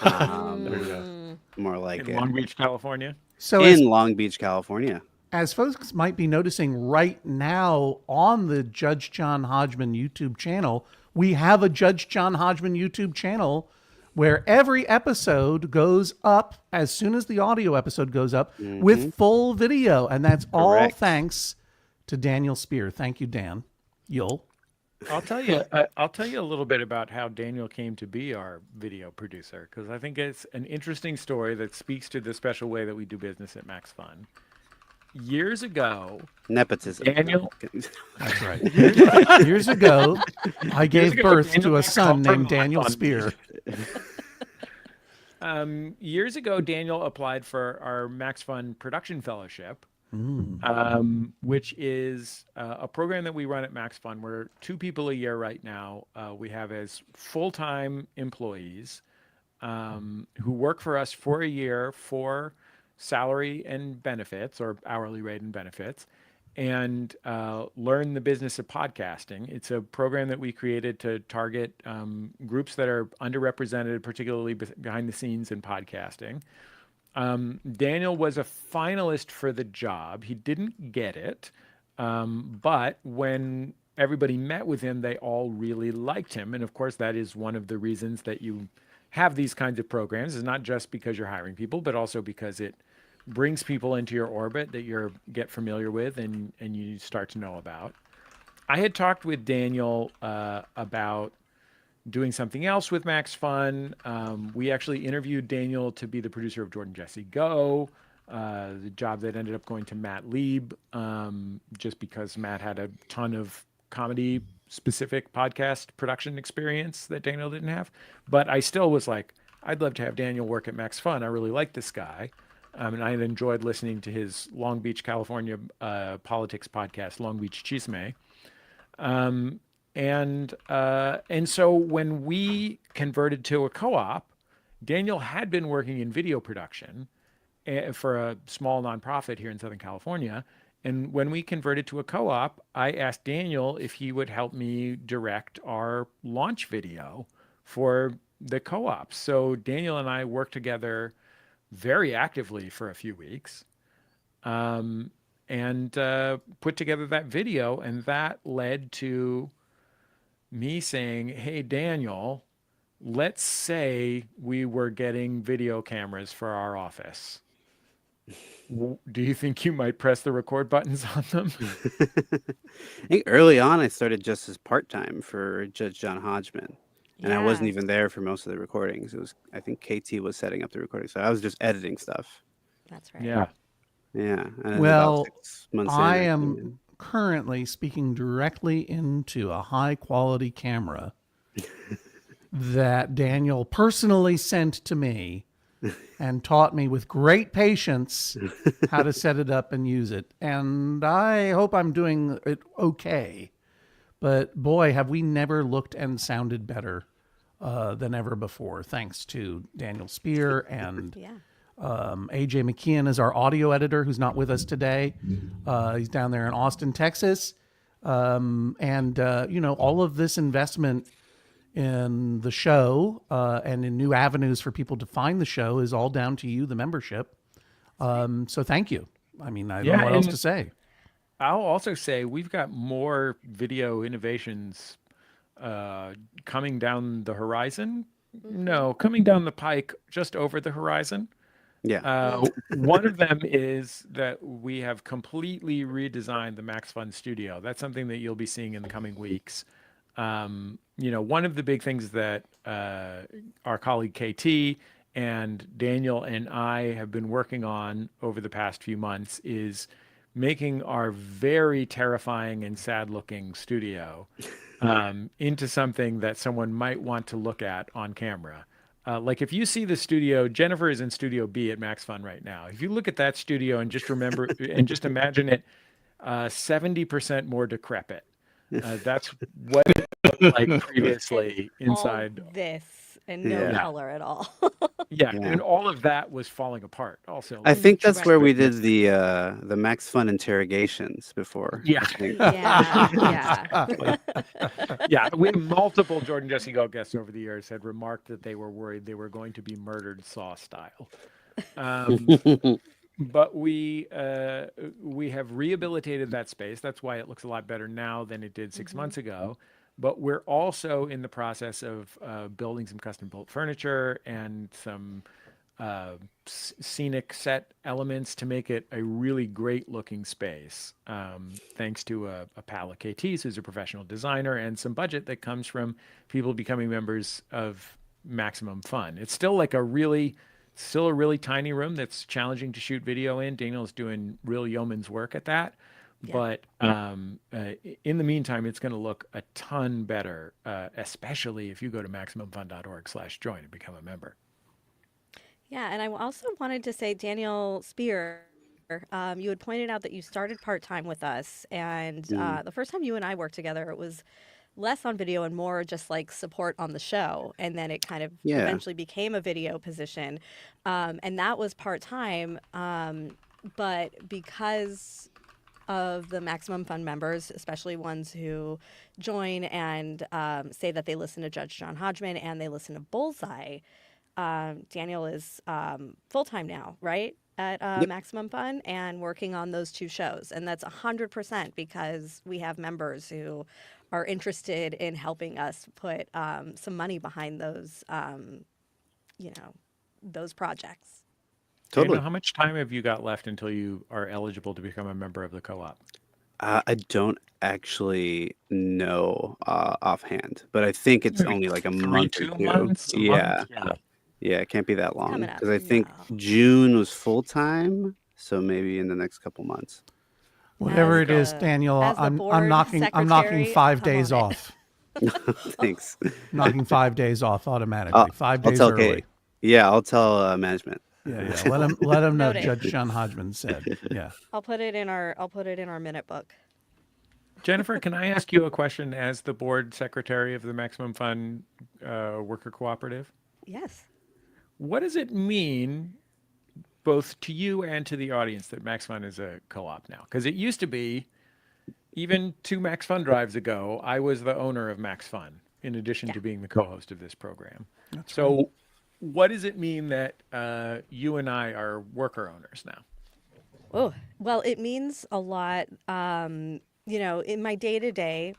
[SPEAKER 4] There you go.
[SPEAKER 5] More like
[SPEAKER 2] In
[SPEAKER 5] it.
[SPEAKER 2] Long Beach, California.
[SPEAKER 1] So
[SPEAKER 5] In Long Beach, California.
[SPEAKER 1] as folks might be noticing right now on the Judge John Hodgman YouTube channel, we have a Judge John Hodgman YouTube channel where every episode goes up as soon as the audio episode goes up with full video. And that's all
[SPEAKER 5] Correct.
[SPEAKER 1] thanks to Daniel Spear. Thank you, Dan.
[SPEAKER 2] I'll tell you a little bit about how Daniel came to be our video producer, because I think it's an interesting story that speaks to the special way that we do business at MaxFun. Years ago,
[SPEAKER 5] Nepotism.
[SPEAKER 2] Daniel.
[SPEAKER 1] That's right. Years ago, I gave birth to a son named Daniel Spear.
[SPEAKER 2] Years ago, Daniel applied for our MaxFun Production Fellowship, which is a program that we run at MaxFun. We're 2 people a year right now. We have as full-time employees who work for us for a year for salary and benefits, or hourly rate and benefits, and learn the business of podcasting. It's a program that we created to target groups that are underrepresented, particularly behind the scenes in podcasting. Daniel was a finalist for the job. He didn't get it, but when everybody met with him, they all really liked him. And of course, that is one of the reasons that you have these kinds of programs, is not just because you're hiring people, but also because it brings people into your orbit that you get familiar with and you start to know about. I had talked with Daniel about doing something else with MaxFun. We actually interviewed Daniel to be the producer of JJHo, the job that ended up going to Matt Lieb, just because Matt had a ton of comedy specific podcast production experience that Daniel didn't have. But I still was like, I'd love to have Daniel work at MaxFun. I really like this guy. And I had enjoyed listening to his Long Beach, California politics podcast, Long Beach Chisme. And so when we converted to a co-op, Daniel had been working in video production for a small nonprofit here in Southern California. And when we converted to a co-op, I asked Daniel if he would help me direct our launch video for the co-op. So Daniel and I worked together very actively for a few weeks, and put together that video. And that led to me saying, hey, Daniel, let's say we were getting video cameras for our office. Do you think you might press the record buttons on them?
[SPEAKER 5] I think early on I started just as part-time for Judge John Hodgman. And I wasn't even there for most of the recordings. It was, I think KT was setting up the recording. So I was just editing stuff.
[SPEAKER 3] That's right.
[SPEAKER 2] Yeah.
[SPEAKER 5] Yeah. And
[SPEAKER 1] Well,
[SPEAKER 5] about 6 months
[SPEAKER 1] I
[SPEAKER 5] in,
[SPEAKER 1] am currently speaking directly into a high quality camera that Daniel personally sent to me and taught me with great patience how to set it up and use it. And I hope I'm doing it okay. But boy, have we never looked and sounded better than ever before, thanks to Daniel Spear and AJ McKeon is our audio editor, who's not with us today. He's down there in Austin, Texas. All of this investment in the show and in new avenues for people to find the show is all down to you, the membership. So thank you. I mean, I don't know what else to say.
[SPEAKER 2] I'll also say we've got more video innovations coming down the horizon. No, coming down the pike, just over the horizon.
[SPEAKER 5] Yeah.
[SPEAKER 2] One of them is that we have completely redesigned the MaxFun studio. That's something that you'll be seeing in the coming weeks. One of the big things that our colleague KT and Daniel and I have been working on over the past few months is making our very terrifying and sad looking studio into something that someone might want to look at on camera. Like if you see the studio, Jennifer is in Studio B at MaxFun right now. If you look at that studio and just remember and just imagine it 70% more decrepit. That's what it looked like previously inside.
[SPEAKER 3] All this and no color at all.
[SPEAKER 2] And all of that was falling apart also.
[SPEAKER 5] I think that's where we did the MaxFun interrogations before.
[SPEAKER 2] Yeah. We have multiple JJHo guests over the years had remarked that they were worried they were going to be murdered Saw style. But we have rehabilitated that space. That's why it looks a lot better now than it did 6 months ago. But we're also in the process of building some custom built furniture and some scenic set elements to make it a really great looking space. Thanks to a pal of KT's who's a professional designer and some budget that comes from people becoming members of Maximum Fun. It's still like a really tiny room that's challenging to shoot video in. Daniel's doing real yeoman's work at that. But in the meantime, it's going to look a ton better, especially if you go to MaximumFun.org/join and become a member.
[SPEAKER 3] Yeah, and I also wanted to say, Daniel Spear, you had pointed out that you started part-time with us. And the first time you and I worked together, it was less on video and more just like support on the show. And then it kind of
[SPEAKER 5] Yeah.
[SPEAKER 3] eventually became a video position. And that was part-time. But because of the Maximum Fun members, especially ones who join and say that they listen to Judge John Hodgman and they listen to Bullseye, Daniel is full-time now, right? At
[SPEAKER 5] Yep.
[SPEAKER 3] Maximum Fun and working on those two shows. And that's 100% because we have members who are interested in helping us put some money behind those, those projects.
[SPEAKER 5] Totally.
[SPEAKER 2] Daniel, how much time have you got left until you are eligible to become a member of the co-op?
[SPEAKER 5] I don't actually know offhand, but I think it's
[SPEAKER 2] Maybe
[SPEAKER 5] only like a month or
[SPEAKER 2] 2
[SPEAKER 5] two.
[SPEAKER 2] months? A
[SPEAKER 5] Yeah.
[SPEAKER 2] month? Yeah.
[SPEAKER 5] Yeah, it can't be that long
[SPEAKER 3] Coming up.
[SPEAKER 5] because I think
[SPEAKER 3] No.
[SPEAKER 5] June was full time, so maybe in the next couple months.
[SPEAKER 1] Whatever
[SPEAKER 3] As
[SPEAKER 1] it is,
[SPEAKER 3] the-
[SPEAKER 1] Daniel,
[SPEAKER 3] as the
[SPEAKER 1] I'm
[SPEAKER 3] board
[SPEAKER 1] knocking
[SPEAKER 3] secretary,
[SPEAKER 1] 5
[SPEAKER 3] come
[SPEAKER 1] days
[SPEAKER 3] on it.
[SPEAKER 1] off.
[SPEAKER 5] Thanks.
[SPEAKER 1] Knocking 5 days off automatically. 5
[SPEAKER 5] I'll
[SPEAKER 1] days
[SPEAKER 5] tell
[SPEAKER 1] early.
[SPEAKER 5] Kate. Yeah, I'll tell management.
[SPEAKER 1] Yeah. Let him know
[SPEAKER 3] Noted.
[SPEAKER 1] Judge John Hodgman said. Yeah.
[SPEAKER 3] I'll put it in our minute book.
[SPEAKER 2] Jennifer, can I ask you a question as the board secretary of the Maximum Fun Worker Cooperative?
[SPEAKER 3] Yes.
[SPEAKER 2] What does it mean, both to you and to the audience, that MaxFun is a co-op now? Because it used to be, even 2 MaxFunDrives ago, I was the owner of MaxFun, in addition to being the co-host of this program. So what does it mean that you and I are worker owners now?
[SPEAKER 3] Oh, well, it means a lot. In my day-to-day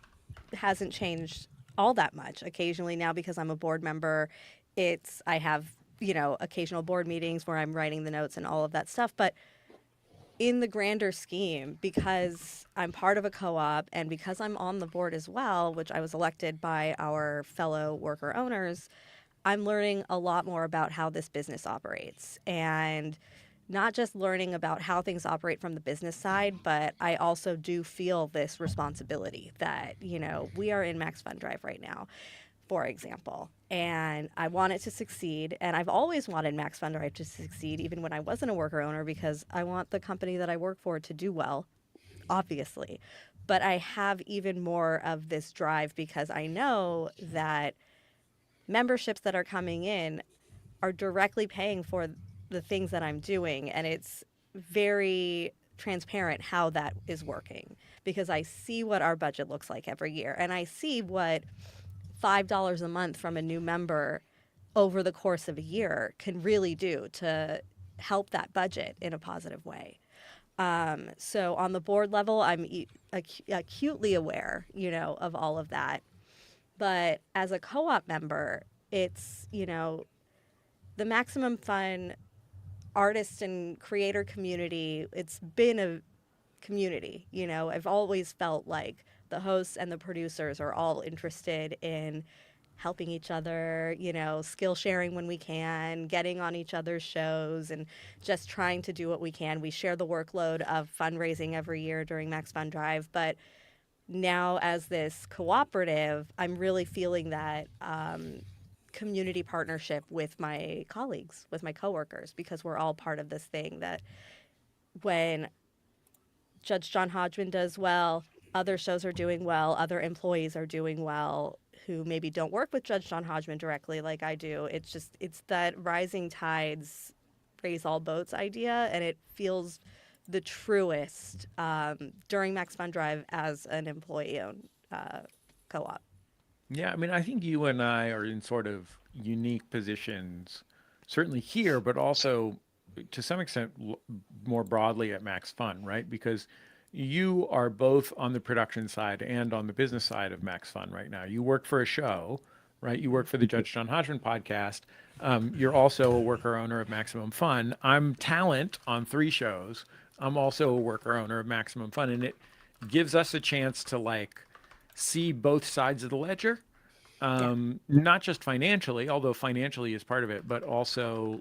[SPEAKER 3] hasn't changed all that much. Occasionally now, because I'm a board member, I have, occasional board meetings where I'm writing the notes and all of that stuff. But in the grander scheme, because I'm part of a co-op and because I'm on the board as well, which I was elected by our fellow worker owners, I'm learning a lot more about how this business operates. And not just learning about how things operate from the business side, but I also do feel this responsibility that, we are in MaxFunDrive right now, for example, and I want it to succeed. And I've always wanted MaxFunDrive to succeed, even when I wasn't a worker owner, because I want the company that I work for to do well, obviously. But I have even more of this drive because I know that memberships that are coming in are directly paying for the things that I'm doing. And it's very transparent how that is working because I see what our budget looks like every year. And I see what $5 a month from a new member over the course of a year can really do to help that budget in a positive way. So on the board level, I'm acutely aware, of all of that. But as a co-op member, it's, the Maximum Fun artist and creator community, it's been a community. I've always felt like the hosts and the producers are all interested in helping each other, skill sharing when we can, getting on each other's shows, and just trying to do what we can. We share the workload of fundraising every year during MaxFunDrive, but now as this cooperative, I'm really feeling that community partnership with my colleagues, with my coworkers, because we're all part of this thing that when Judge John Hodgman does well, other shows are doing well, other employees are doing well who maybe don't work with Judge John Hodgman directly like I do. It's that rising tides raise all boats idea, and it feels the truest during MaxFunDrive as an employee-owned co-op.
[SPEAKER 2] Yeah, I mean, I think you and I are in sort of unique positions, certainly here, but also to some extent more broadly at MaxFun, right? Because you are both on the production side and on the business side of MaxFun right now. You work for a show, right? You work for the Judge John Hodgman podcast. You're also a worker owner of Maximum Fun. I'm talent on 3 shows. I'm also a worker owner of Maximum Fun, and it gives us a chance to see both sides of the ledger. Not just financially, although financially is part of it, but also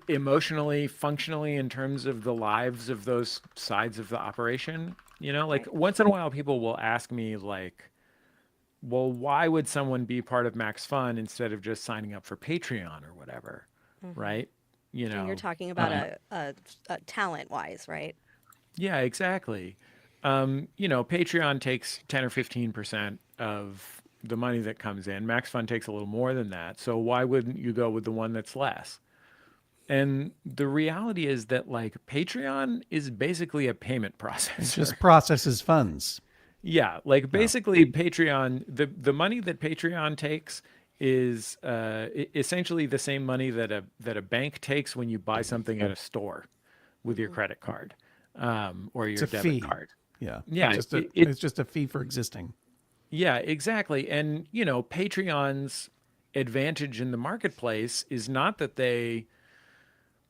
[SPEAKER 2] emotionally, functionally, in terms of the lives of those sides of the operation. Once in a while people will ask me well, why would someone be part of MaxFun instead of just signing up for Patreon or whatever?
[SPEAKER 3] Mm-hmm.
[SPEAKER 2] Right?
[SPEAKER 3] And you're talking about a talent wise, right?
[SPEAKER 2] Yeah, exactly. Patreon takes 10 or 15% of the money that comes in. MaxFun takes a little more than that. So why wouldn't you go with the one that's less? And the reality is that like Patreon is basically a payment processor.
[SPEAKER 1] It just processes funds.
[SPEAKER 2] Yeah, like basically Patreon, the money that Patreon takes is essentially the same money that a bank takes when you buy something at a store with your credit card or your
[SPEAKER 1] It's a
[SPEAKER 2] debit
[SPEAKER 1] fee.
[SPEAKER 2] card.
[SPEAKER 1] Yeah.
[SPEAKER 2] Yeah,
[SPEAKER 1] It's just a fee for existing.
[SPEAKER 2] Yeah, exactly. And Patreon's advantage in the marketplace is not that they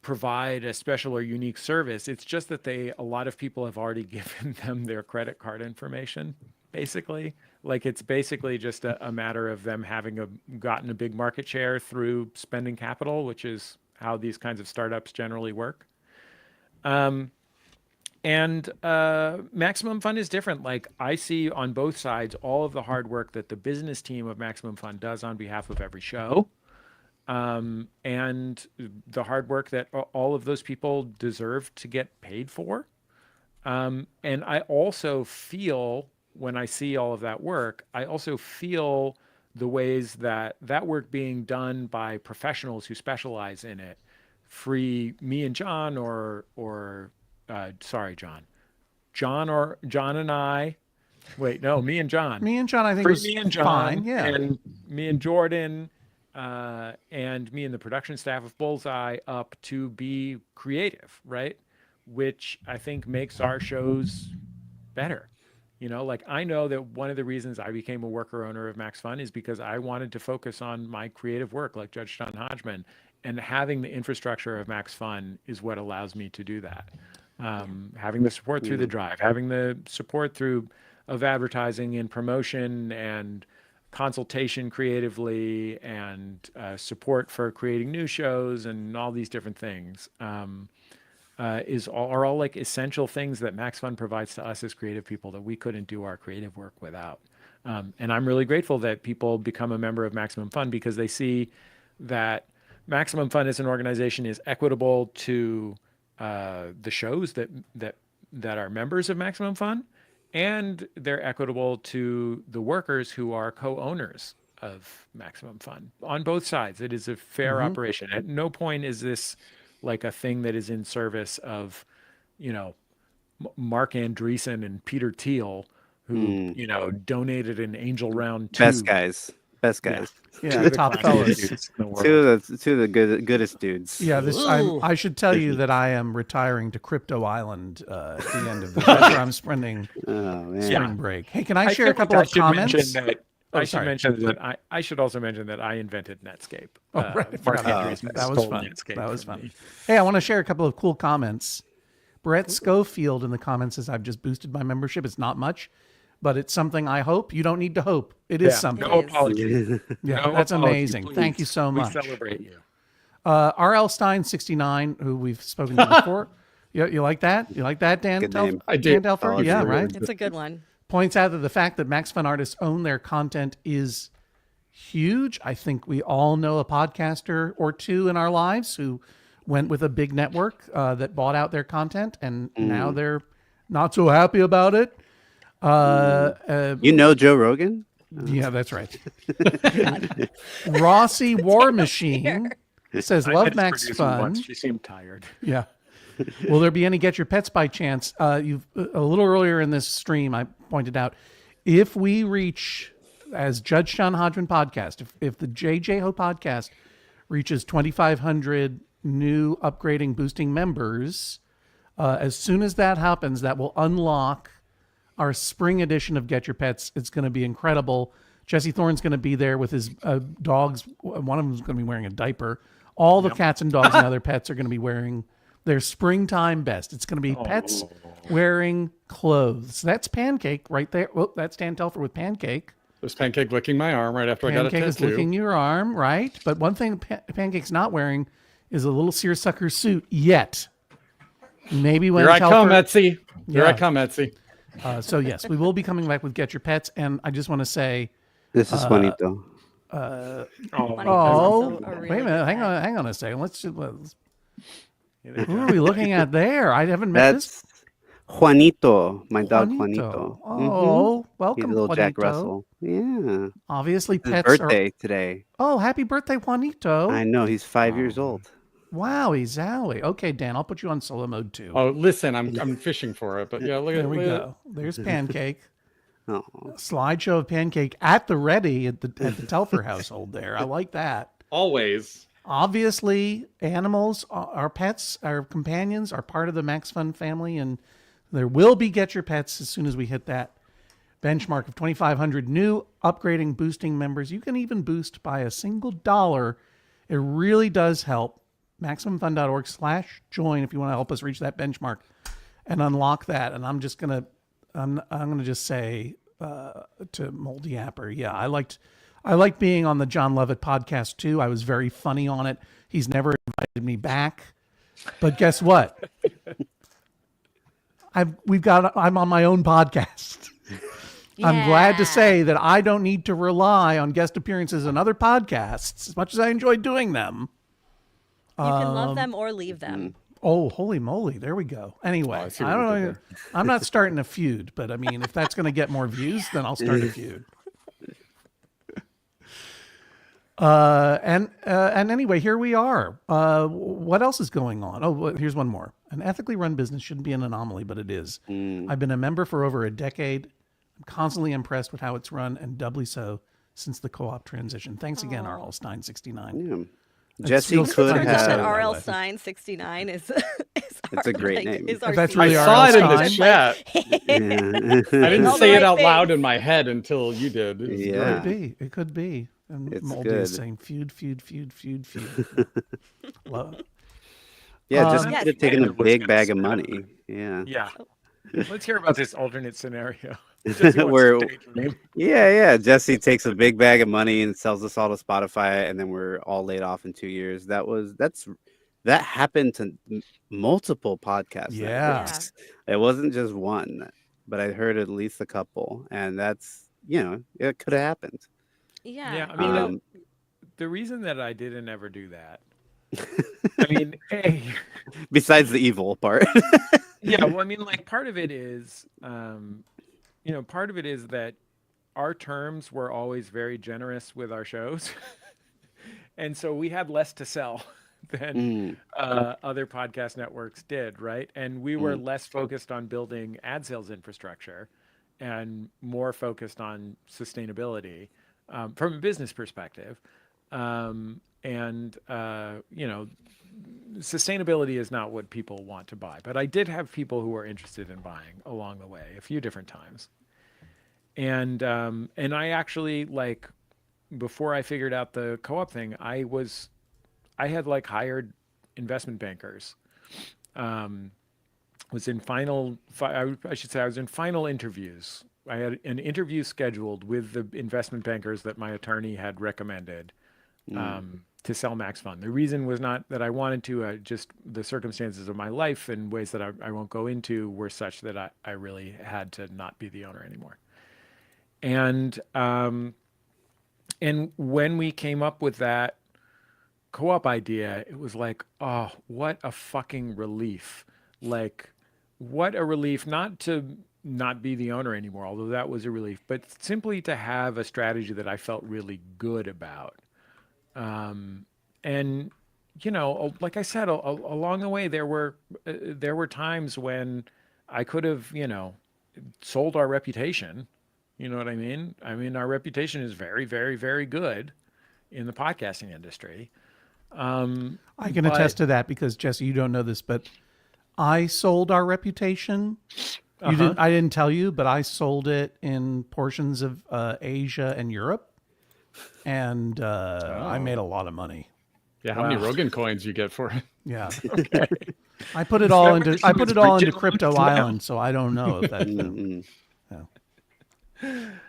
[SPEAKER 2] provide a special or unique service. It's just that a lot of people have already given them their credit card information, basically. Like it's basically just a matter of them having gotten a big market share through spending capital, which is how these kinds of startups generally work. And Maximum Fun is different. Like I see on both sides all of the hard work that the business team of Maximum Fun does on behalf of every show. And the hard work that all of those people deserve to get paid for. And I also feel, when I see all of that work, I also feel the ways that work being done by professionals who specialize in it free me and John sorry, John. John and I. Wait, no, me and John.
[SPEAKER 1] Me and John, I think
[SPEAKER 2] free
[SPEAKER 1] was
[SPEAKER 2] me and John,
[SPEAKER 1] fine. Yeah.
[SPEAKER 2] And me and Jordan, and me and the production staff of Bullseye up to be creative, right? Which I think makes our shows better. Like I know that one of the reasons I became a worker owner of MaxFun is because I wanted to focus on my creative work, like Judge John Hodgman, and having the infrastructure of MaxFun is what allows me to do that. Having the support through the drive, having the support of advertising and promotion and consultation creatively and support for creating new shows and all these different things are all like essential things that MaxFun provides to us as creative people that we couldn't do our creative work without. And I'm really grateful that people become a member of Maximum Fun because they see that Maximum Fun as an organization is equitable to the shows that are members of Maximum Fun, and they're equitable to the workers who are co-owners of Maximum Fun. On both sides, it is a fair operation. At no point is this like a thing that is in service of, Mark Andreessen and Peter Thiel, who, donated an Angel Round 2.
[SPEAKER 5] Best guys.
[SPEAKER 1] Yeah,
[SPEAKER 2] the
[SPEAKER 1] top
[SPEAKER 2] classiest
[SPEAKER 1] fellas.
[SPEAKER 2] dudes in the world.
[SPEAKER 5] Two of the goodest dudes.
[SPEAKER 1] Yeah, I should tell you that I am retiring to Crypto Island at the end of this. That's where I'm spending spring break. Hey, can I share a couple of comments?
[SPEAKER 2] I should also mention that I invented Netscape.
[SPEAKER 1] Oh, right. I forgot about that. That was fun. That was fun.
[SPEAKER 2] Me.
[SPEAKER 1] Hey, I want to share a couple of cool comments. Brett Schofield in the comments says, I've just boosted my membership. It's not much, but it's something I hope. You don't need to hope. It is something.
[SPEAKER 2] No apologies.
[SPEAKER 1] Yeah,
[SPEAKER 2] No
[SPEAKER 1] that's
[SPEAKER 2] apologies,
[SPEAKER 1] amazing.
[SPEAKER 2] please.
[SPEAKER 1] Thank you so much.
[SPEAKER 2] We celebrate you.
[SPEAKER 1] RL Stein 69, who we've spoken to before. You like that? You like that, Dan?
[SPEAKER 5] Good name.
[SPEAKER 4] I do.
[SPEAKER 1] Dan Telfer? Yeah, right.
[SPEAKER 3] It's a good one.
[SPEAKER 1] Points out that the fact that MaxFun artists own their content is huge. I think we all know a podcaster or two in our lives who went with a big network that bought out their content, and now they're not so happy about it.
[SPEAKER 5] Joe Rogan?
[SPEAKER 1] Yeah, that's right. Rossi War Machine says, love MaxFun.
[SPEAKER 2] She seemed tired.
[SPEAKER 1] Yeah. Will there be any Get Your Pets by chance? You've a little earlier in this stream, I pointed out, if we reach, as Judge John Hodgman podcast, if the JJHo podcast reaches 2,500 new upgrading boosting members, as soon as that happens, that will unlock our spring edition of Get Your Pets. It's going to be incredible. Jesse Thorne's going to be there with his dogs. One of them is going to be wearing a diaper. All the cats and dogs and other pets are going to be wearing their springtime best. It's going to be pets wearing clothes. That's Pancake right there. Well, that's Dan Telfer with Pancake.
[SPEAKER 4] There's Pancake licking my arm right after I got a
[SPEAKER 1] Pancake is
[SPEAKER 4] tattoo.
[SPEAKER 1] licking your arm, right? But one thing Pancake's not wearing is a little seersucker suit yet. Maybe when
[SPEAKER 4] Here I
[SPEAKER 1] Telfer,
[SPEAKER 4] come, Etsy. Here
[SPEAKER 1] Yeah.
[SPEAKER 4] I come, Etsy.
[SPEAKER 1] So yes, we will be coming back with Get Your Pets, and I just want to say,
[SPEAKER 5] This is bonito.
[SPEAKER 1] oh,
[SPEAKER 3] Also a really
[SPEAKER 1] wait a minute,
[SPEAKER 3] good
[SPEAKER 1] hang on a second. Let's who are we looking at there? I haven't met this.
[SPEAKER 5] That's Juanito, my dog Juanito.
[SPEAKER 1] Oh,
[SPEAKER 5] He's a
[SPEAKER 1] welcome,
[SPEAKER 5] little Jack
[SPEAKER 1] Juanito.
[SPEAKER 5] Russell. Yeah.
[SPEAKER 1] Obviously,
[SPEAKER 5] His
[SPEAKER 1] pets are.
[SPEAKER 5] birthday today.
[SPEAKER 1] Oh, happy birthday, Juanito.
[SPEAKER 5] I know, he's 5 years old.
[SPEAKER 1] Wowie zowie. Okay, Dan, I'll put you on solo mode too.
[SPEAKER 4] Oh, listen, I'm fishing for it, but yeah, look
[SPEAKER 1] There
[SPEAKER 4] at
[SPEAKER 1] we
[SPEAKER 4] look at-
[SPEAKER 1] go. There's Pancake.
[SPEAKER 5] Oh.
[SPEAKER 1] Slideshow of Pancake at the ready at the Telfer household there. I like that.
[SPEAKER 4] Always.
[SPEAKER 1] Obviously, animals, our pets, our companions are part of the MaxFun family, and there will be Get Your Pets as soon as we hit that benchmark of 2,500 new upgrading, boosting members. You can even boost by a single $1. It really does help. MaximumFun.org/join if you want to help us reach that benchmark and unlock that. And I'm gonna just say to Moldy Apper, yeah, I liked being on the John Lovett podcast too. I was very funny on it. He's never invited me back, but guess what? I'm on my own podcast. I'm glad to say that I don't need to rely on guest appearances on other podcasts as much as I enjoy doing them.
[SPEAKER 3] You can love them or leave them.
[SPEAKER 1] Oh, holy moly. There we go. Anyway,
[SPEAKER 4] I see
[SPEAKER 1] I
[SPEAKER 4] what
[SPEAKER 1] don't
[SPEAKER 4] you did
[SPEAKER 1] know.
[SPEAKER 4] there.
[SPEAKER 1] I'm not starting a feud, but I mean, if that's going to get more views, then I'll start a feud. And anyway, here we are. What else is going on? Oh, here's one more. An ethically run business shouldn't be an anomaly, but it is. I've been a member for over a decade. I'm constantly impressed with how it's run, and doubly so since the co-op transition. Thanks again, RL Stein 69.
[SPEAKER 5] Yeah. Jesse
[SPEAKER 1] feels
[SPEAKER 5] could
[SPEAKER 1] funny to
[SPEAKER 3] Turns out
[SPEAKER 1] say
[SPEAKER 3] that
[SPEAKER 1] that
[SPEAKER 5] have.
[SPEAKER 3] RL
[SPEAKER 1] way.
[SPEAKER 3] Stein 69 is
[SPEAKER 5] It's a great name.
[SPEAKER 3] Is our
[SPEAKER 1] That's
[SPEAKER 3] secret.
[SPEAKER 1] really
[SPEAKER 4] I
[SPEAKER 1] RL
[SPEAKER 4] saw it in the
[SPEAKER 1] Stein.
[SPEAKER 4] chat.
[SPEAKER 5] Yeah.
[SPEAKER 4] I didn't
[SPEAKER 3] All the
[SPEAKER 4] say it
[SPEAKER 3] right
[SPEAKER 4] out loud
[SPEAKER 3] things.
[SPEAKER 4] in my head until you did. It was
[SPEAKER 5] Yeah.
[SPEAKER 4] great.
[SPEAKER 1] It could be. And
[SPEAKER 5] It's
[SPEAKER 1] Moldy is
[SPEAKER 5] good.
[SPEAKER 1] saying feud. Love.
[SPEAKER 5] Yeah, just
[SPEAKER 3] Yes.
[SPEAKER 5] could have taken a
[SPEAKER 2] What's
[SPEAKER 5] big
[SPEAKER 2] gonna
[SPEAKER 5] bag of
[SPEAKER 2] say.
[SPEAKER 5] money. Yeah.
[SPEAKER 2] Yeah. Let's hear about this alternate scenario. Jesse wants
[SPEAKER 5] Where-
[SPEAKER 2] to take your name.
[SPEAKER 5] Yeah. Jesse takes a big bag of money and sells us all to Spotify, and then we're all laid off in 2 years. That happened to multiple podcasts.
[SPEAKER 1] Yeah.
[SPEAKER 5] networks. It wasn't just one, but I heard at least a couple, and that's it could have happened.
[SPEAKER 3] Yeah.
[SPEAKER 2] I mean,
[SPEAKER 5] Um,
[SPEAKER 2] the reason that I didn't ever do that, I mean, A,
[SPEAKER 5] Besides the evil part.
[SPEAKER 2] yeah, well, I mean, like part of it is, part of it is that our terms were always very generous with our shows. And so we had less to sell than other podcast networks did, right? And we were less focused on building ad sales infrastructure and more focused on sustainability from a business perspective. Sustainability is not what people want to buy, but I did have people who were interested in buying along the way a few different times. And I actually, like, before I figured out the co-op thing, I had like hired investment bankers. Was in final interviews. I had an interview scheduled with the investment bankers that my attorney had recommended to sell MaxFun. The reason was not that I wanted to, just the circumstances of my life in ways that I won't go into were such that I really had to not be the owner anymore. And when we came up with that co-op idea, it was like, oh, what a fucking relief. Like, what a relief not to not be the owner anymore, although that was a relief, but simply to have a strategy that I felt really good about. And, like I said, along the way, there were times when I could have, sold our reputation. You know what I mean? I mean, our reputation is very, very, very good in the podcasting industry.
[SPEAKER 1] I can attest to that because, Jesse, you don't know this, but I sold our reputation. I didn't tell you, but I sold it in portions of Asia and Europe, and I made a lot of money.
[SPEAKER 4] Yeah, how many Rogan coins you get for it?
[SPEAKER 1] Yeah. I put it all into Crypto Island, so I don't know if that.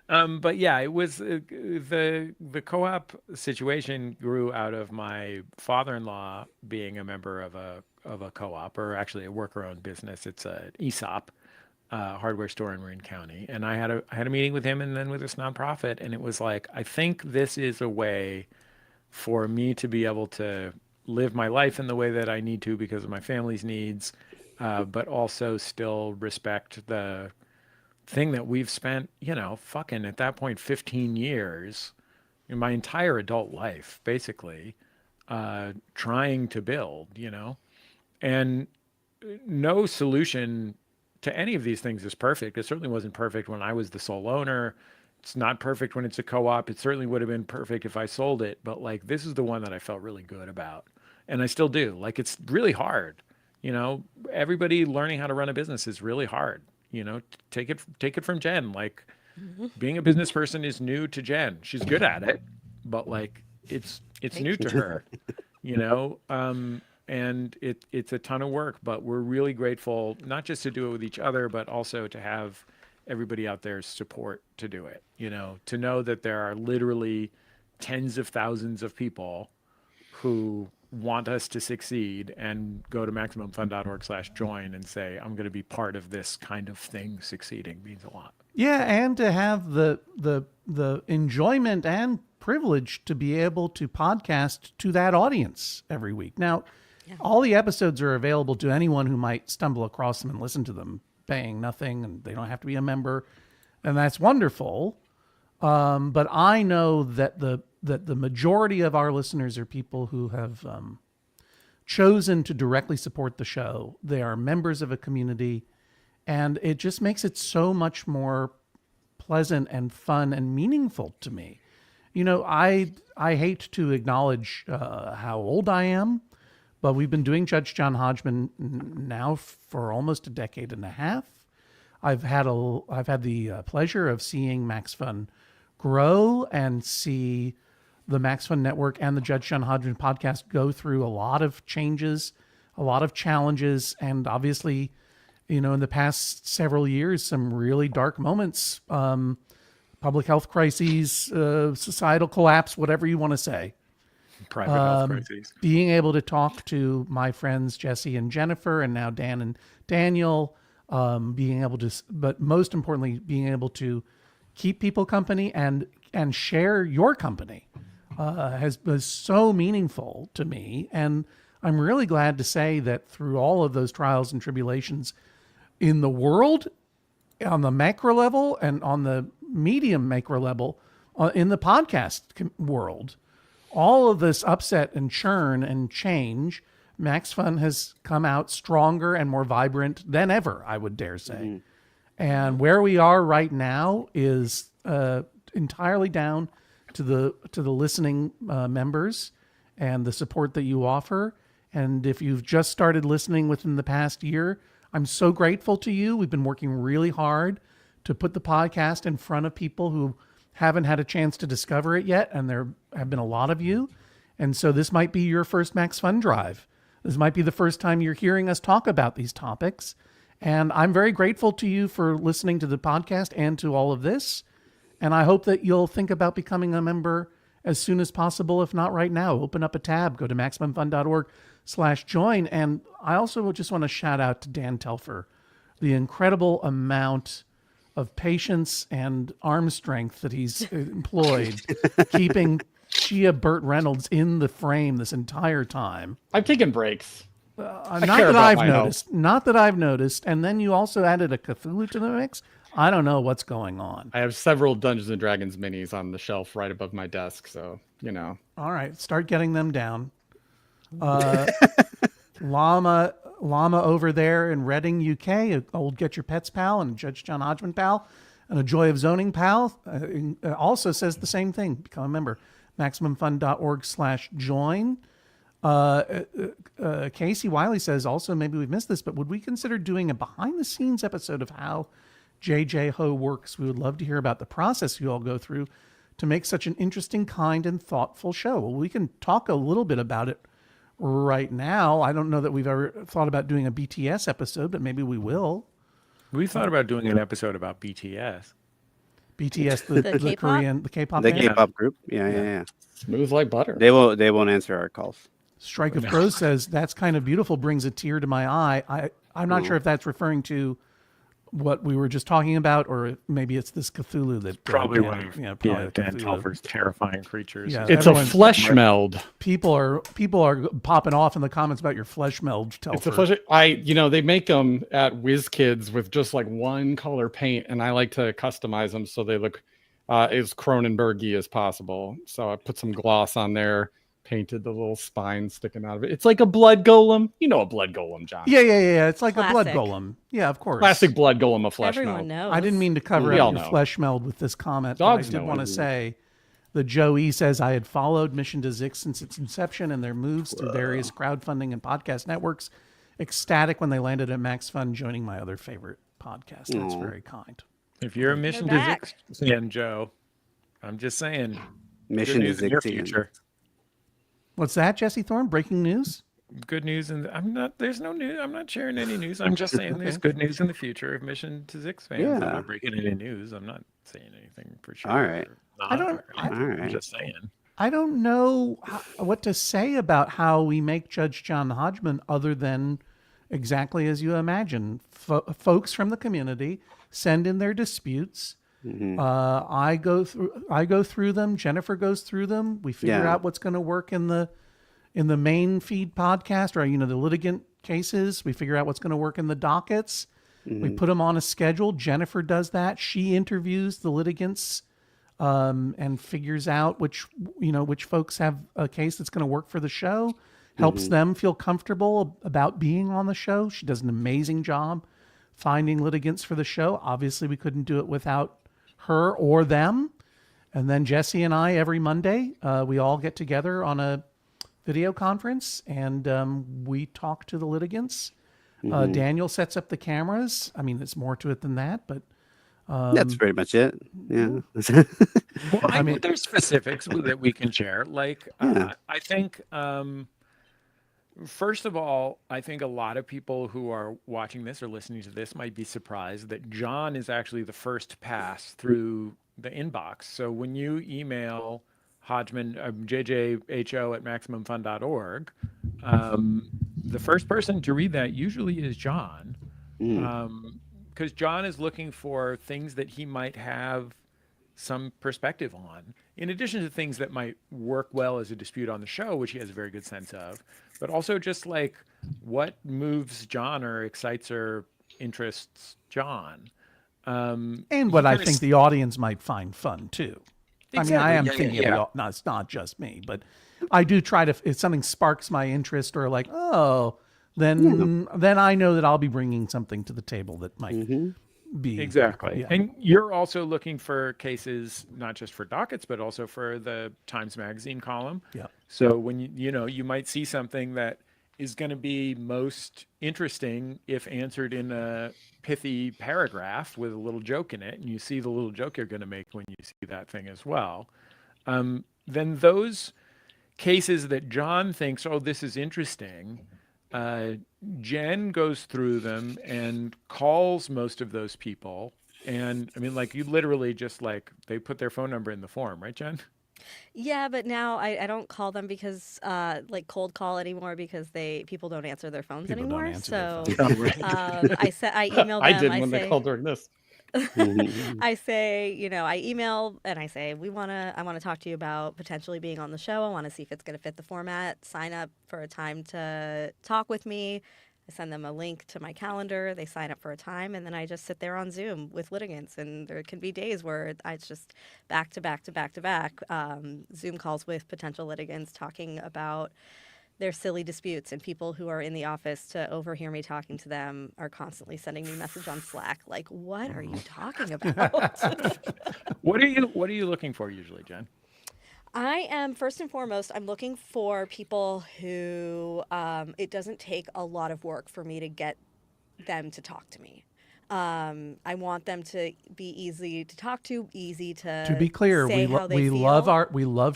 [SPEAKER 2] But yeah, it was the co-op situation grew out of my father-in-law being a member of a co-op, or actually a worker-owned business. It's an ESOP, hardware store in Marin County, and I had a meeting with him and then with this nonprofit, and it was like, I think this is a way for me to be able to live my life in the way that I need to because of my family's needs, but also still respect the thing that we've spent, fucking at that point, 15 years, my entire adult life, basically, trying to build, and no solution to any of these things is perfect. It certainly wasn't perfect when I was the sole owner. It's not perfect when it's a co-op. It certainly would have been perfect if I sold it, but like this is the one that I felt really good about. And I still do. Like it's really hard. Everybody learning how to run a business is really hard. Take it from Jen. Like being a business person is new to Jen. She's good at it, but like it's new to her, and it's a ton of work, but we're really grateful not just to do it with each other, but also to have everybody out there's support to do it, to know that there are literally tens of thousands of people who want us to succeed and go to MaximumFun.org/join and say, I'm going to be part of this kind of thing succeeding means a lot.
[SPEAKER 1] Yeah, and to have the enjoyment and privilege to be able to podcast to that audience every week. Now, all the episodes are available to anyone who might stumble across them and listen to them, paying nothing, and they don't have to be a member, and that's wonderful. But I know that the majority of our listeners are people who have chosen to directly support the show. They are members of a community, and it just makes it so much more pleasant and fun and meaningful to me. I hate to acknowledge how old I am, but we've been doing Judge John Hodgman now for almost a decade and a half. I've had the pleasure of seeing MaxFun grow and see the MaxFun Network and the Judge John Hodgman podcast go through a lot of changes, a lot of challenges, and obviously, in the past several years, some really dark moments, public health crises, societal collapse, whatever you want to say.
[SPEAKER 2] Private health crises.
[SPEAKER 1] Being able to talk to my friends Jesse and Jennifer, and now Dan and Daniel, but most importantly, being able to keep people company and share your company was so meaningful to me. And I'm really glad to say that through all of those trials and tribulations in the world, on the macro level and on the medium macro level, in the podcast world, all of this upset and churn and change, MaxFun has come out stronger and more vibrant than ever, I would dare say. Mm-hmm. And where we are right now is entirely down to the listening members and the support that you offer. And if you've just started listening within the past year, I'm so grateful to you. We've been working really hard to put the podcast in front of people who haven't had a chance to discover it yet, and there have been a lot of you. And so this might be your first MaxFunDrive. This might be the first time you're hearing us talk about these topics. And I'm very grateful to you for listening to the podcast and to all of this. And I hope that you'll think about becoming a member as soon as possible, if not right now. Open up a tab, go to MaximumFun.org/join. And I also just want to shout out to Dan Telfer, the incredible amount of patience and arm strength that he's employed, keeping Chia Burt Reynolds in the frame this entire time.
[SPEAKER 4] I've taken breaks.
[SPEAKER 1] Not that I've noticed. And then you also added a Cthulhu to the mix. I don't know what's going on.
[SPEAKER 4] I have several Dungeons and Dragons minis on the shelf right above my desk, so
[SPEAKER 1] All right, start getting them down. Llama over there in Reading, UK, an old Get Your Pets pal and Judge John Hodgman pal, and a Joy of Zoning pal, also says the same thing. Become a member. MaximumFun.org/join. Casey Wiley says also, maybe we've missed this, but would we consider doing a behind-the-scenes episode of how JJHo works? We would love to hear about the process you all go through to make such an interesting, kind, and thoughtful show. Well, we can talk a little bit about it right now. I don't know that we've ever thought about doing a BTS episode, but maybe we will.
[SPEAKER 2] We thought about doing an episode about BTS.
[SPEAKER 1] BTS, the
[SPEAKER 3] K-pop?
[SPEAKER 1] Korean, the K-pop
[SPEAKER 5] The
[SPEAKER 1] band?
[SPEAKER 5] K-pop group. Yeah.
[SPEAKER 4] Smooth like butter.
[SPEAKER 5] They won't answer our calls.
[SPEAKER 1] Strike of Crows says, that's kind of beautiful, brings a tear to my eye. I'm not sure if that's referring to what we were just talking about, or maybe it's this Cthulhu that
[SPEAKER 2] Probably
[SPEAKER 1] Dan,
[SPEAKER 2] one of
[SPEAKER 1] probably the
[SPEAKER 2] Dan
[SPEAKER 1] Cthulhu.
[SPEAKER 2] Telfer's terrifying creatures.
[SPEAKER 1] Yeah,
[SPEAKER 4] It's a
[SPEAKER 1] everyone's-
[SPEAKER 4] flesh meld.
[SPEAKER 1] People are popping off in the comments about your flesh meld.
[SPEAKER 4] It's a
[SPEAKER 1] Telfer.
[SPEAKER 4] flesh. They make them at WizKids with just like one color paint, and I like to customize them so they look as Cronenberg-y as possible. So I put some gloss on there, painted the little spine sticking out of it. It's like a blood golem. You know a blood golem, John.
[SPEAKER 1] Yeah. It's like a blood
[SPEAKER 3] Classic.
[SPEAKER 1] golem. Yeah, of course.
[SPEAKER 4] Classic blood golem of flesh
[SPEAKER 3] Everyone
[SPEAKER 4] meld.
[SPEAKER 3] knows.
[SPEAKER 1] I didn't mean to cover
[SPEAKER 4] We
[SPEAKER 1] up
[SPEAKER 4] all
[SPEAKER 1] your
[SPEAKER 4] know.
[SPEAKER 1] flesh meld with this comment.
[SPEAKER 4] Dogs
[SPEAKER 1] but I did
[SPEAKER 4] know
[SPEAKER 1] want
[SPEAKER 4] it.
[SPEAKER 1] to say the Joey says I had followed Mission to Zix since its inception and their moves through various crowdfunding and podcast networks. Ecstatic when they landed at MaxFun, joining my other favorite podcast. That's
[SPEAKER 5] Aw.
[SPEAKER 2] Mm.
[SPEAKER 1] very kind.
[SPEAKER 2] If you're a Mission to
[SPEAKER 3] back.
[SPEAKER 2] Zix fan, Joe, I'm just saying.
[SPEAKER 5] Mission
[SPEAKER 2] Good
[SPEAKER 5] to
[SPEAKER 2] news in your
[SPEAKER 5] Zixian.
[SPEAKER 2] future.
[SPEAKER 1] What's that, Jesse Thorne? Breaking news?
[SPEAKER 2] Good news, and there's no news. I'm not sharing any news. I'm just saying there's good news in the future of Mission to Zix fans. I'm
[SPEAKER 5] Yeah.
[SPEAKER 2] not breaking any news. I'm not saying anything for sure.
[SPEAKER 5] All right.
[SPEAKER 1] I don't-
[SPEAKER 2] I'm
[SPEAKER 5] All right.
[SPEAKER 2] just saying.
[SPEAKER 1] I don't know what to say about how we make Judge John Hodgman other than exactly as you imagine. Folks from the community send in their disputes.
[SPEAKER 5] Mhm.
[SPEAKER 1] I go through them. Jennifer goes through them. We figure
[SPEAKER 5] Yeah.
[SPEAKER 1] out what's going to work in the main feed podcast, or the litigant cases. We figure out what's going to work in the dockets. We put them on a schedule. Jennifer does that. She interviews the litigants and figures out which folks have a case that's going to work for the show. Helps them feel comfortable about being on the show. She does an amazing job finding litigants for the show. Obviously, we couldn't do it without her or them. And then Jesse and I, every Monday, we all get together on a video conference and we talk to the litigants. Daniel sets up the cameras. I mean, it's more to it than that, but
[SPEAKER 5] That's pretty much it. Yeah.
[SPEAKER 2] Well, I mean, there's specifics that we can share. Like,
[SPEAKER 5] Yeah.
[SPEAKER 2] I think, first of all, I think a lot of people who are watching this or listening to this might be surprised that John is actually the first pass through the inbox. So when you email Hodgman, JJHo at MaximumFun.org, the first person to read that usually is John. Because John is looking for things that he might have some perspective on, in addition to things that might work well as a dispute on the show, which he has a very good sense of, but also just like what moves John or excites or interests John.
[SPEAKER 1] and what I think the audience might find fun too. I mean, I am thinking of no, it's not just me, but I do try to, if something sparks my interest or like, then I know that I'll be bringing something to the table that might be
[SPEAKER 2] Exactly.
[SPEAKER 1] Yeah.
[SPEAKER 2] And you're also looking for cases, not just for dockets, but also for the Times Magazine column.
[SPEAKER 1] Yeah.
[SPEAKER 2] So when you might see something that is going to be most interesting if answered in a pithy paragraph with a little joke in it, and you see the little joke you're going to make when you see that thing as well, then those cases that John thinks, oh, this is interesting, Jen goes through them and calls most of those people. And I mean, like, you literally just like, they put their phone number in the form, right, Jen?
[SPEAKER 3] Yeah, but now I don't call them because like cold call anymore because people don't answer their phones
[SPEAKER 1] People don't
[SPEAKER 3] anymore.
[SPEAKER 1] answer their
[SPEAKER 3] So
[SPEAKER 1] phones.
[SPEAKER 3] I email them.
[SPEAKER 4] I did when
[SPEAKER 3] say,
[SPEAKER 4] they called during this.
[SPEAKER 3] I say, I email and I say, I want to talk to you about potentially being on the show. I want to see if it's going to fit the format. Sign up for a time to talk with me. I send them a link to my calendar. They sign up for a time, and then I just sit there on Zoom with litigants. And there can be days where it's just back to back to back to back Zoom calls with potential litigants talking about their silly disputes, and people who are in the office to overhear me talking to them are constantly sending me a message on Slack like, what are you talking about?
[SPEAKER 2] What are you looking for usually, Jen?
[SPEAKER 3] I am, first and foremost, I'm looking for people who it doesn't take a lot of work for me to get them to talk to me. I want them to be easy to talk to, easy to
[SPEAKER 1] be clear,
[SPEAKER 3] say how they
[SPEAKER 1] love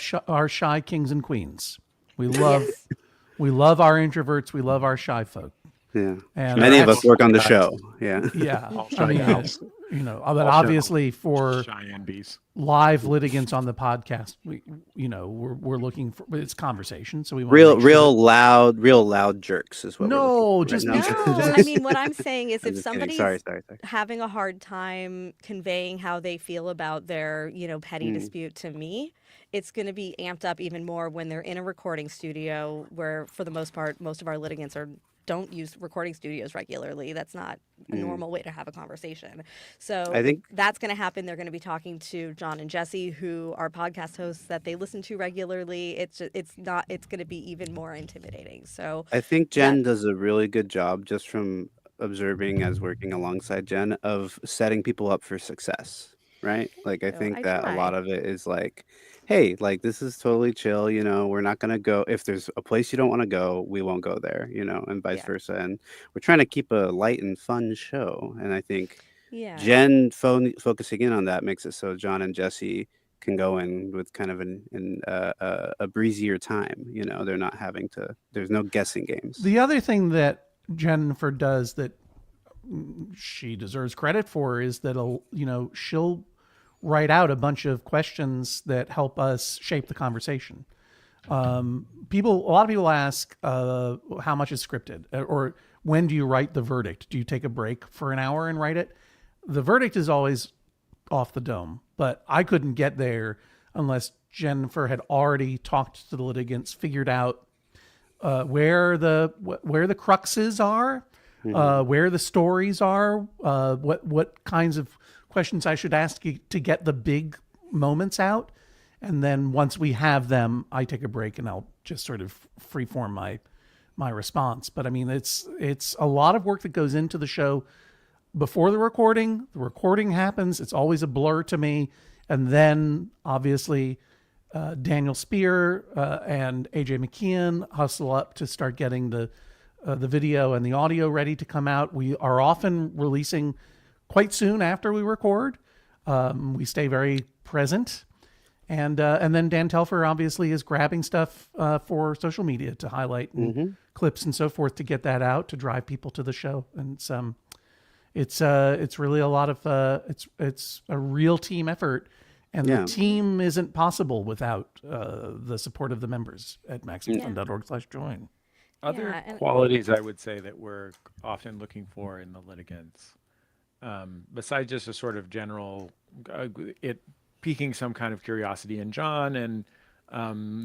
[SPEAKER 3] feel.
[SPEAKER 1] our shy kings and queens. We love our introverts. We love our shy folk.
[SPEAKER 5] Yeah.
[SPEAKER 1] And
[SPEAKER 5] Many of
[SPEAKER 1] that's-
[SPEAKER 5] us work on the show. Yeah.
[SPEAKER 1] Yeah.
[SPEAKER 2] All
[SPEAKER 1] I
[SPEAKER 2] shy
[SPEAKER 1] mean,
[SPEAKER 2] gals.
[SPEAKER 1] but obviously for
[SPEAKER 2] Cheyenne bees.
[SPEAKER 1] live litigants on the podcast, we're looking for, it's conversation, so we want
[SPEAKER 5] Real,
[SPEAKER 1] to make sure
[SPEAKER 5] real loud jerks is what we're looking
[SPEAKER 1] no,
[SPEAKER 5] for.
[SPEAKER 1] just
[SPEAKER 5] right?
[SPEAKER 3] No,
[SPEAKER 5] No,
[SPEAKER 3] I mean, what I'm saying is
[SPEAKER 5] I'm
[SPEAKER 3] if
[SPEAKER 5] just kidding.
[SPEAKER 3] somebody's
[SPEAKER 5] Sorry.
[SPEAKER 3] having a hard time conveying how they feel about their, petty dispute to me, it's going to be amped up even more when they're in a recording studio where, for the most part, most of our litigants don't use recording studios regularly. That's not a normal way to have a conversation. So
[SPEAKER 5] I think
[SPEAKER 3] that's going to happen. They're going to be talking to John and Jesse, who are podcast hosts that they listen to regularly. It's going to be even more intimidating. So
[SPEAKER 5] I think Jen does a really good job, just from observing as working alongside Jen, of setting people up for success, right? Like, I
[SPEAKER 3] So
[SPEAKER 5] think
[SPEAKER 3] I
[SPEAKER 5] that a
[SPEAKER 3] try.
[SPEAKER 5] lot of it is like, hey, like, this is totally chill, we're not going to go, if there's a place you don't want to go, we won't go there, and vice
[SPEAKER 3] Yeah.
[SPEAKER 5] versa. And we're trying to keep a light and fun show. And I think
[SPEAKER 3] Yeah.
[SPEAKER 5] Jen focusing in on that makes it so John and Jesse can go in with kind of a breezier time. They're not having to. There's no guessing games.
[SPEAKER 1] the other thing that Jennifer does that she deserves credit for is that she'll write out a bunch of questions that help us shape the conversation. A lot of people ask how much is scripted, or when do you write the verdict? Do you take a break for an hour and write it? The verdict is always off the dome, but I couldn't get there unless Jennifer had already talked to the litigants, figured out where the cruxes are, where the stories are, what kinds of questions I should ask you to get the big moments out. And then once we have them, I take a break and I'll just sort of freeform my response. But I mean, it's a lot of work that goes into the show before the recording. The recording happens. It's always a blur to me. And then obviously Daniel Spear and AJ McKeon hustle up to start getting the video and the audio ready to come out. We are often releasing quite soon after we record. We stay very present. And then Dan Telfer obviously is grabbing stuff for social media to highlight and clips and so forth to get that out, to drive people to the show. And it's really a lot of it's a real team effort, and the team isn't possible without the support of the members at MaxFun.org/join.
[SPEAKER 2] Other qualities I would say that we're often looking for in the litigants, besides just a sort of general it piquing some kind of curiosity in John and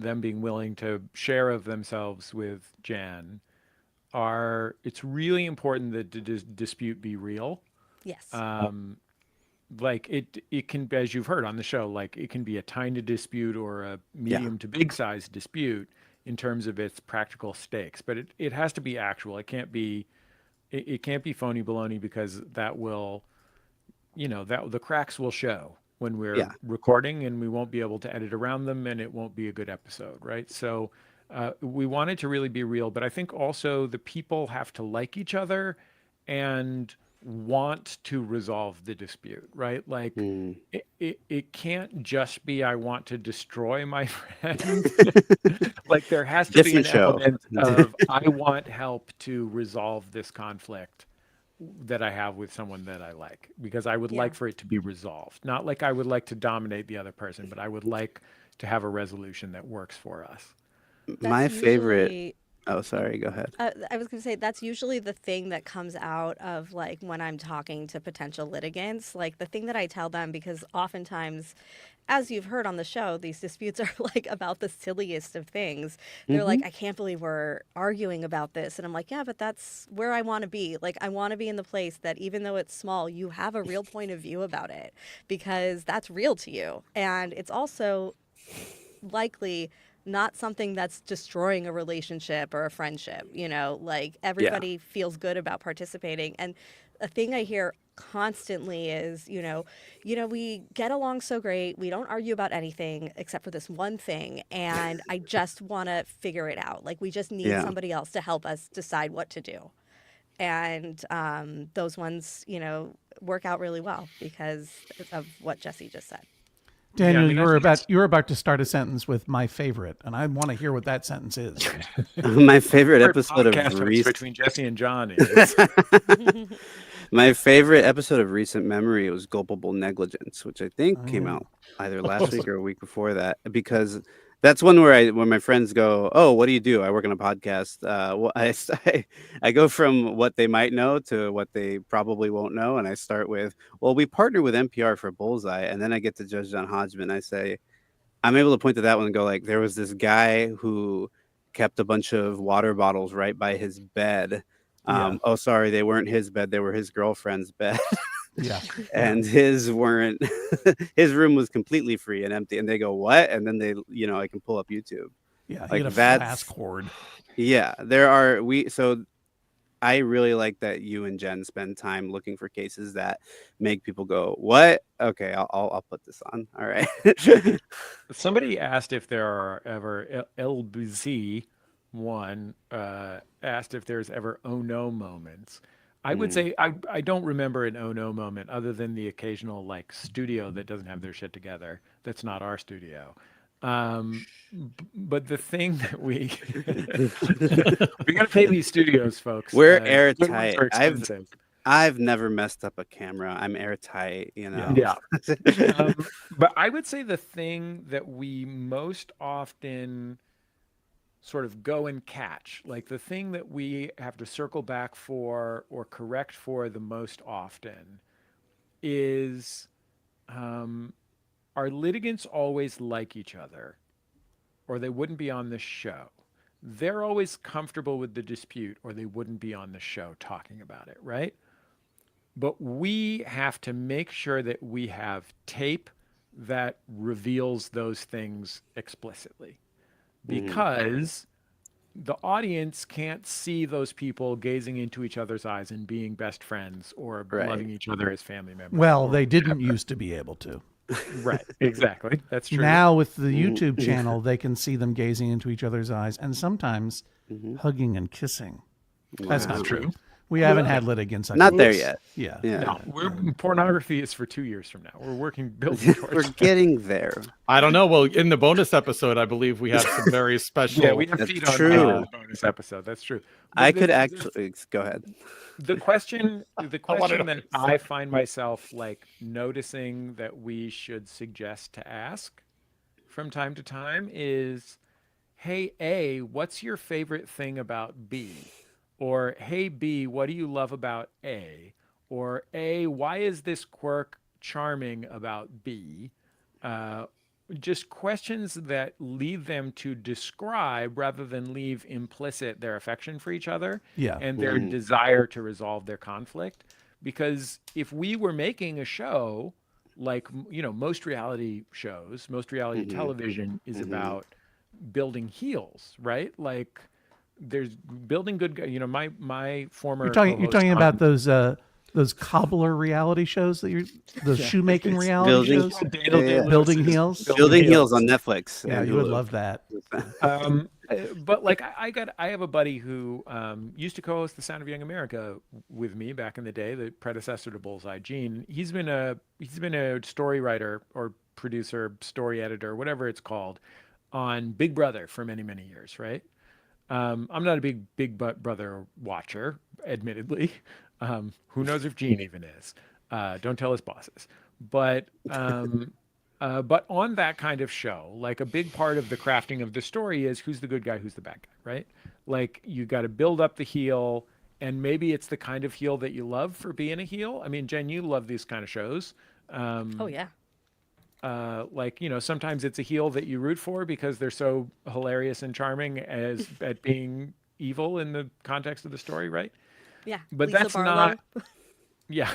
[SPEAKER 2] them being willing to share of themselves with Jan, it's really important that the dispute be real.
[SPEAKER 3] Yes.
[SPEAKER 2] Like it can, as you've heard on the show, like it can be a tiny dispute or a medium to big size dispute in terms of its practical stakes, but it has to be actual. It can't be phony baloney, because that will, that the cracks will show when we're recording, and we won't be able to edit around them, and it won't be a good episode, right? So we want it to really be real, but I think also the people have to like each other and want to resolve the dispute, right? Like it can't just be, I want to destroy my friend. Like there has to be an element of, I want help to resolve this conflict that I have with someone that I like, because I would like for it to be resolved. Not like I would like to dominate the other person, but I would like to have a resolution that works for us.
[SPEAKER 5] My favorite. Oh, sorry. Go ahead.
[SPEAKER 3] I was going to say that's usually the thing that comes out of like when I'm talking to potential litigants, like the thing that I tell them, because oftentimes, as you've heard on the show, these disputes are like about the silliest of things. They're like, I can't believe we're arguing about this. And I'm like, yeah, but that's where I want to be. Like, I want to be in the place that even though it's small, you have a real point of view about it, because that's real to you. And it's also likely not something that's destroying a relationship or a friendship, like everybody feels good about participating. And a thing I hear constantly is, we get along so great. We don't argue about anything except for this one thing. And I just want to figure it out. Like we just need somebody else to help us decide what to do. And those ones, work out really well because of what Jesse just said.
[SPEAKER 1] Daniel, you were about to start a sentence with "my favorite," and I want to hear what that sentence is.
[SPEAKER 5] My favorite episode of
[SPEAKER 2] between Jesse and John is
[SPEAKER 5] My favorite episode of recent memory was Culpable Negligence, which I think came
[SPEAKER 1] Oh.
[SPEAKER 5] out either last week or a week before that, because that's one where when my friends go, "Oh, what do you do?" I work on a podcast. Well, I go from what they might know to what they probably won't know, and I start with, "Well, we partner with NPR for Bullseye," and then I get to Judge John Hodgman. I say, I'm able to point to that one and go like, there was this guy who kept a bunch of water bottles right by his bed.
[SPEAKER 1] Yeah.
[SPEAKER 5] Oh, sorry, they weren't his bed; they were his girlfriend's bed.
[SPEAKER 1] Yeah.
[SPEAKER 5] And his weren't. His room was completely free and empty. And they go, what? And then I can pull up YouTube.
[SPEAKER 1] Yeah.
[SPEAKER 5] Like
[SPEAKER 1] He had a
[SPEAKER 5] that's
[SPEAKER 1] fast cord.
[SPEAKER 5] yeah. So I really like that you and Jen spend time looking for cases that make people go, what? Okay, I'll put this on. All right.
[SPEAKER 2] Somebody asked if there are ever LBZ one asked if there's ever oh no moments. I would say I don't remember an oh no moment other than the occasional like studio that doesn't have their shit together. That's not our studio. But the thing that we gotta pay these studios, folks.
[SPEAKER 5] We're
[SPEAKER 2] Good ones
[SPEAKER 5] airtight.
[SPEAKER 2] are expensive.
[SPEAKER 5] I've never messed up a camera. I'm airtight,
[SPEAKER 2] Yeah. But I would say the thing that we most often sort of go and catch, like the thing that we have to circle back for or correct for the most often is are litigants always like each other or they wouldn't be on the show? They're always comfortable with the dispute or they wouldn't be on the show talking about it, right? But we have to make sure that we have tape that reveals those things explicitly because the audience can't see those people gazing into each other's eyes and being best friends or loving each other as family members.
[SPEAKER 1] Well, they didn't used to be able to.
[SPEAKER 2] Right, exactly. That's true.
[SPEAKER 1] Now with the YouTube channel, they can see them gazing into each other's eyes and sometimes hugging and kissing. That's not true. We haven't had litigants.
[SPEAKER 5] Not there yet.
[SPEAKER 1] Yeah.
[SPEAKER 2] No, pornography is for 2 years from now. We're building towards
[SPEAKER 5] We're getting there.
[SPEAKER 4] I don't know. Well, in the bonus episode, I believe we have some very special.
[SPEAKER 2] Yeah, we have
[SPEAKER 5] That's
[SPEAKER 2] feet on
[SPEAKER 5] true.
[SPEAKER 2] the bonus episode. That's true. But
[SPEAKER 5] I could actually go ahead.
[SPEAKER 2] The question
[SPEAKER 4] wanted
[SPEAKER 2] that I find myself like noticing that we should suggest to ask from time to time is, hey, A, what's your favorite thing about B? Or, hey, B, what do you love about A? Or, A, why is this quirk charming about B? Just questions that lead them to describe rather than leave implicit their affection for each other and their desire to resolve their conflict. Because if we were making a show like, most reality shows, most reality television is about building heels, right? Like, there's building good. My former.
[SPEAKER 1] You're talking about those cobbler reality shows those shoemaking reality shows. Building heels.
[SPEAKER 5] Building Heels on Netflix.
[SPEAKER 1] Yeah, you would love that.
[SPEAKER 2] But like I have a buddy who used to co-host The Sound of Young America with me back in the day, the predecessor to Bullseye. Gene. He's been a story writer or producer, story editor, whatever it's called, on Big Brother for many, many years, right? I'm not a big Brother watcher, admittedly. Who knows if Gene even is? Don't tell his bosses. But on that kind of show, like a big part of the crafting of the story is who's the good guy, who's the bad guy, right? Like you got to build up the heel, and maybe it's the kind of heel that you love for being a heel. I mean, Jen, you love these kind of shows.
[SPEAKER 3] Oh yeah.
[SPEAKER 2] Sometimes it's a heel that you root for because they're so hilarious and charming at being evil in the context of the story, right?
[SPEAKER 3] Yeah.
[SPEAKER 2] But
[SPEAKER 3] Lisa
[SPEAKER 2] that's
[SPEAKER 3] Barlow.
[SPEAKER 2] not. Yeah.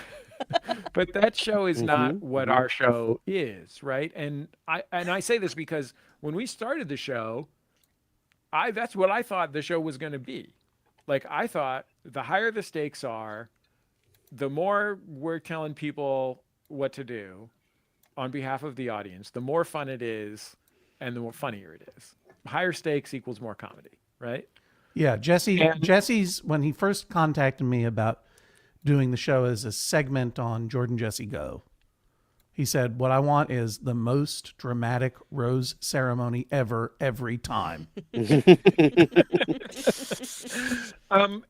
[SPEAKER 2] But that show is not what our show is, right? And I say this because when we started the show, that's what I thought the show was going to be. Like I thought the higher the stakes are, the more we're telling people what to do on behalf of the audience, the more fun it is and the more funnier it is. Higher stakes equals more comedy, right?
[SPEAKER 1] Yeah, Jesse's when he first contacted me about doing the show as a segment on Jordan Jesse Go, he said, what I want is the most dramatic rose ceremony ever, every time.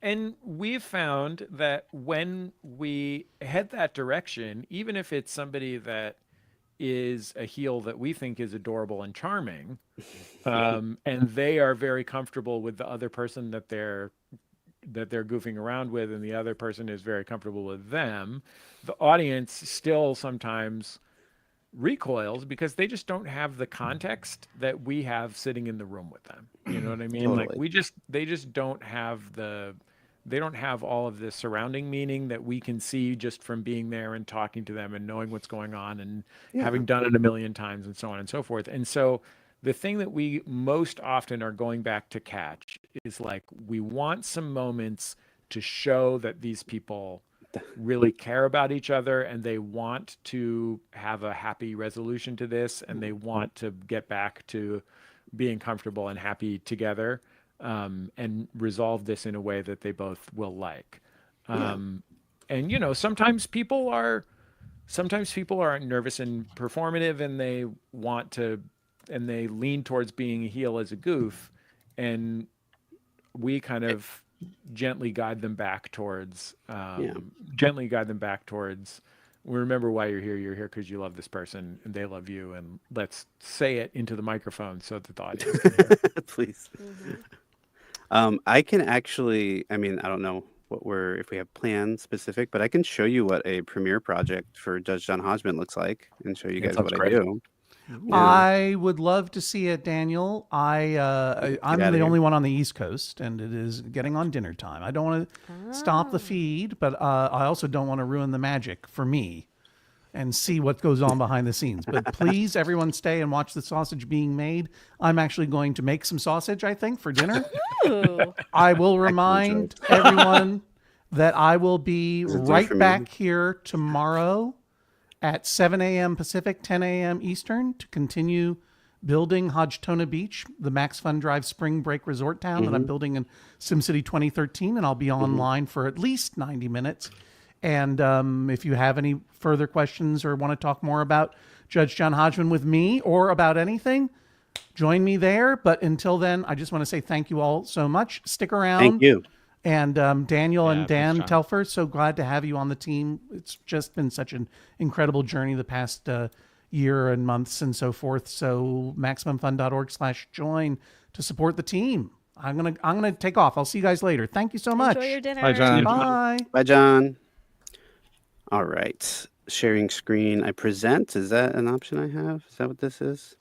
[SPEAKER 2] And we've found that when we head that direction, even if it's somebody that is a heel that we think is adorable and charming, and they are very comfortable with the other person that they're goofing around with, and the other person is very comfortable with them, the audience still sometimes recoils because they just don't have the context that we have sitting in the room with them. You know what I mean? Like
[SPEAKER 5] Totally.
[SPEAKER 2] they just don't have they don't have all of the surrounding meaning that we can see just from being there and talking to them and knowing what's going on and
[SPEAKER 5] Yeah.
[SPEAKER 2] having done it a million times and so on and so forth. And so the thing that we most often are going back to catch is like we want some moments to show that these people really care about each other and they want to have a happy resolution to this and they want to get back to being comfortable and happy together, and resolve this in a way that they both will like.
[SPEAKER 5] Yeah.
[SPEAKER 2] And sometimes people are nervous and performative and they want to and they lean towards being a heel as a goof, and we kind of gently guide them back towards
[SPEAKER 5] Yeah.
[SPEAKER 2] gently guide them back towards remember why you're here because you love this person and they love you, and let's say it into the microphone so that the audience can hear.
[SPEAKER 5] Please.
[SPEAKER 3] Mhm.
[SPEAKER 5] I can actually, I mean, I don't know if we have plans specific, but I can show you what a premiere project for Judge John Hodgman looks like and show you
[SPEAKER 2] Yeah,
[SPEAKER 5] guys
[SPEAKER 2] sounds
[SPEAKER 5] what
[SPEAKER 2] great.
[SPEAKER 5] I do. Yeah.
[SPEAKER 1] I would love to see it, Daniel. I'm
[SPEAKER 5] outta
[SPEAKER 1] the
[SPEAKER 5] here.
[SPEAKER 1] only one on the East Coast, and it is getting on dinner time. I don't want to stop the feed, but I also don't want to ruin the magic for me and see what goes on behind the scenes. But please, everyone, stay and watch the sausage being made. I'm actually going to make some sausage, I think, for dinner.
[SPEAKER 3] Ooh.
[SPEAKER 1] I will remind everyone that I will be
[SPEAKER 5] Does it do it
[SPEAKER 1] right
[SPEAKER 5] for me?
[SPEAKER 1] back here tomorrow at 7 a.m. Pacific, 10 a.m. Eastern to continue building Hodgtona Beach, the MaxFunDrive spring break resort town that I'm building in SimCity 2013. And I'll be online for at least 90 minutes. And if you have any further questions or want to talk more about Judge John Hodgman with me or about anything, join me there. But until then, I just want to say thank you all so much. Stick around.
[SPEAKER 5] Thank you.
[SPEAKER 1] And Daniel
[SPEAKER 4] Yeah,
[SPEAKER 1] and Dan
[SPEAKER 4] thanks, John.
[SPEAKER 1] Telfer, so glad to have you on the team. It's just been such an incredible journey the past year and months and so forth. So MaximumFun.org/join to support the team. I'm gonna take off. I'll see you guys later. Thank you so much.
[SPEAKER 3] Enjoy your dinner.
[SPEAKER 4] Bye, John.
[SPEAKER 1] Bye.
[SPEAKER 5] Bye, John. All right. Sharing screen. I present. Is that an option I have? Is that what this is?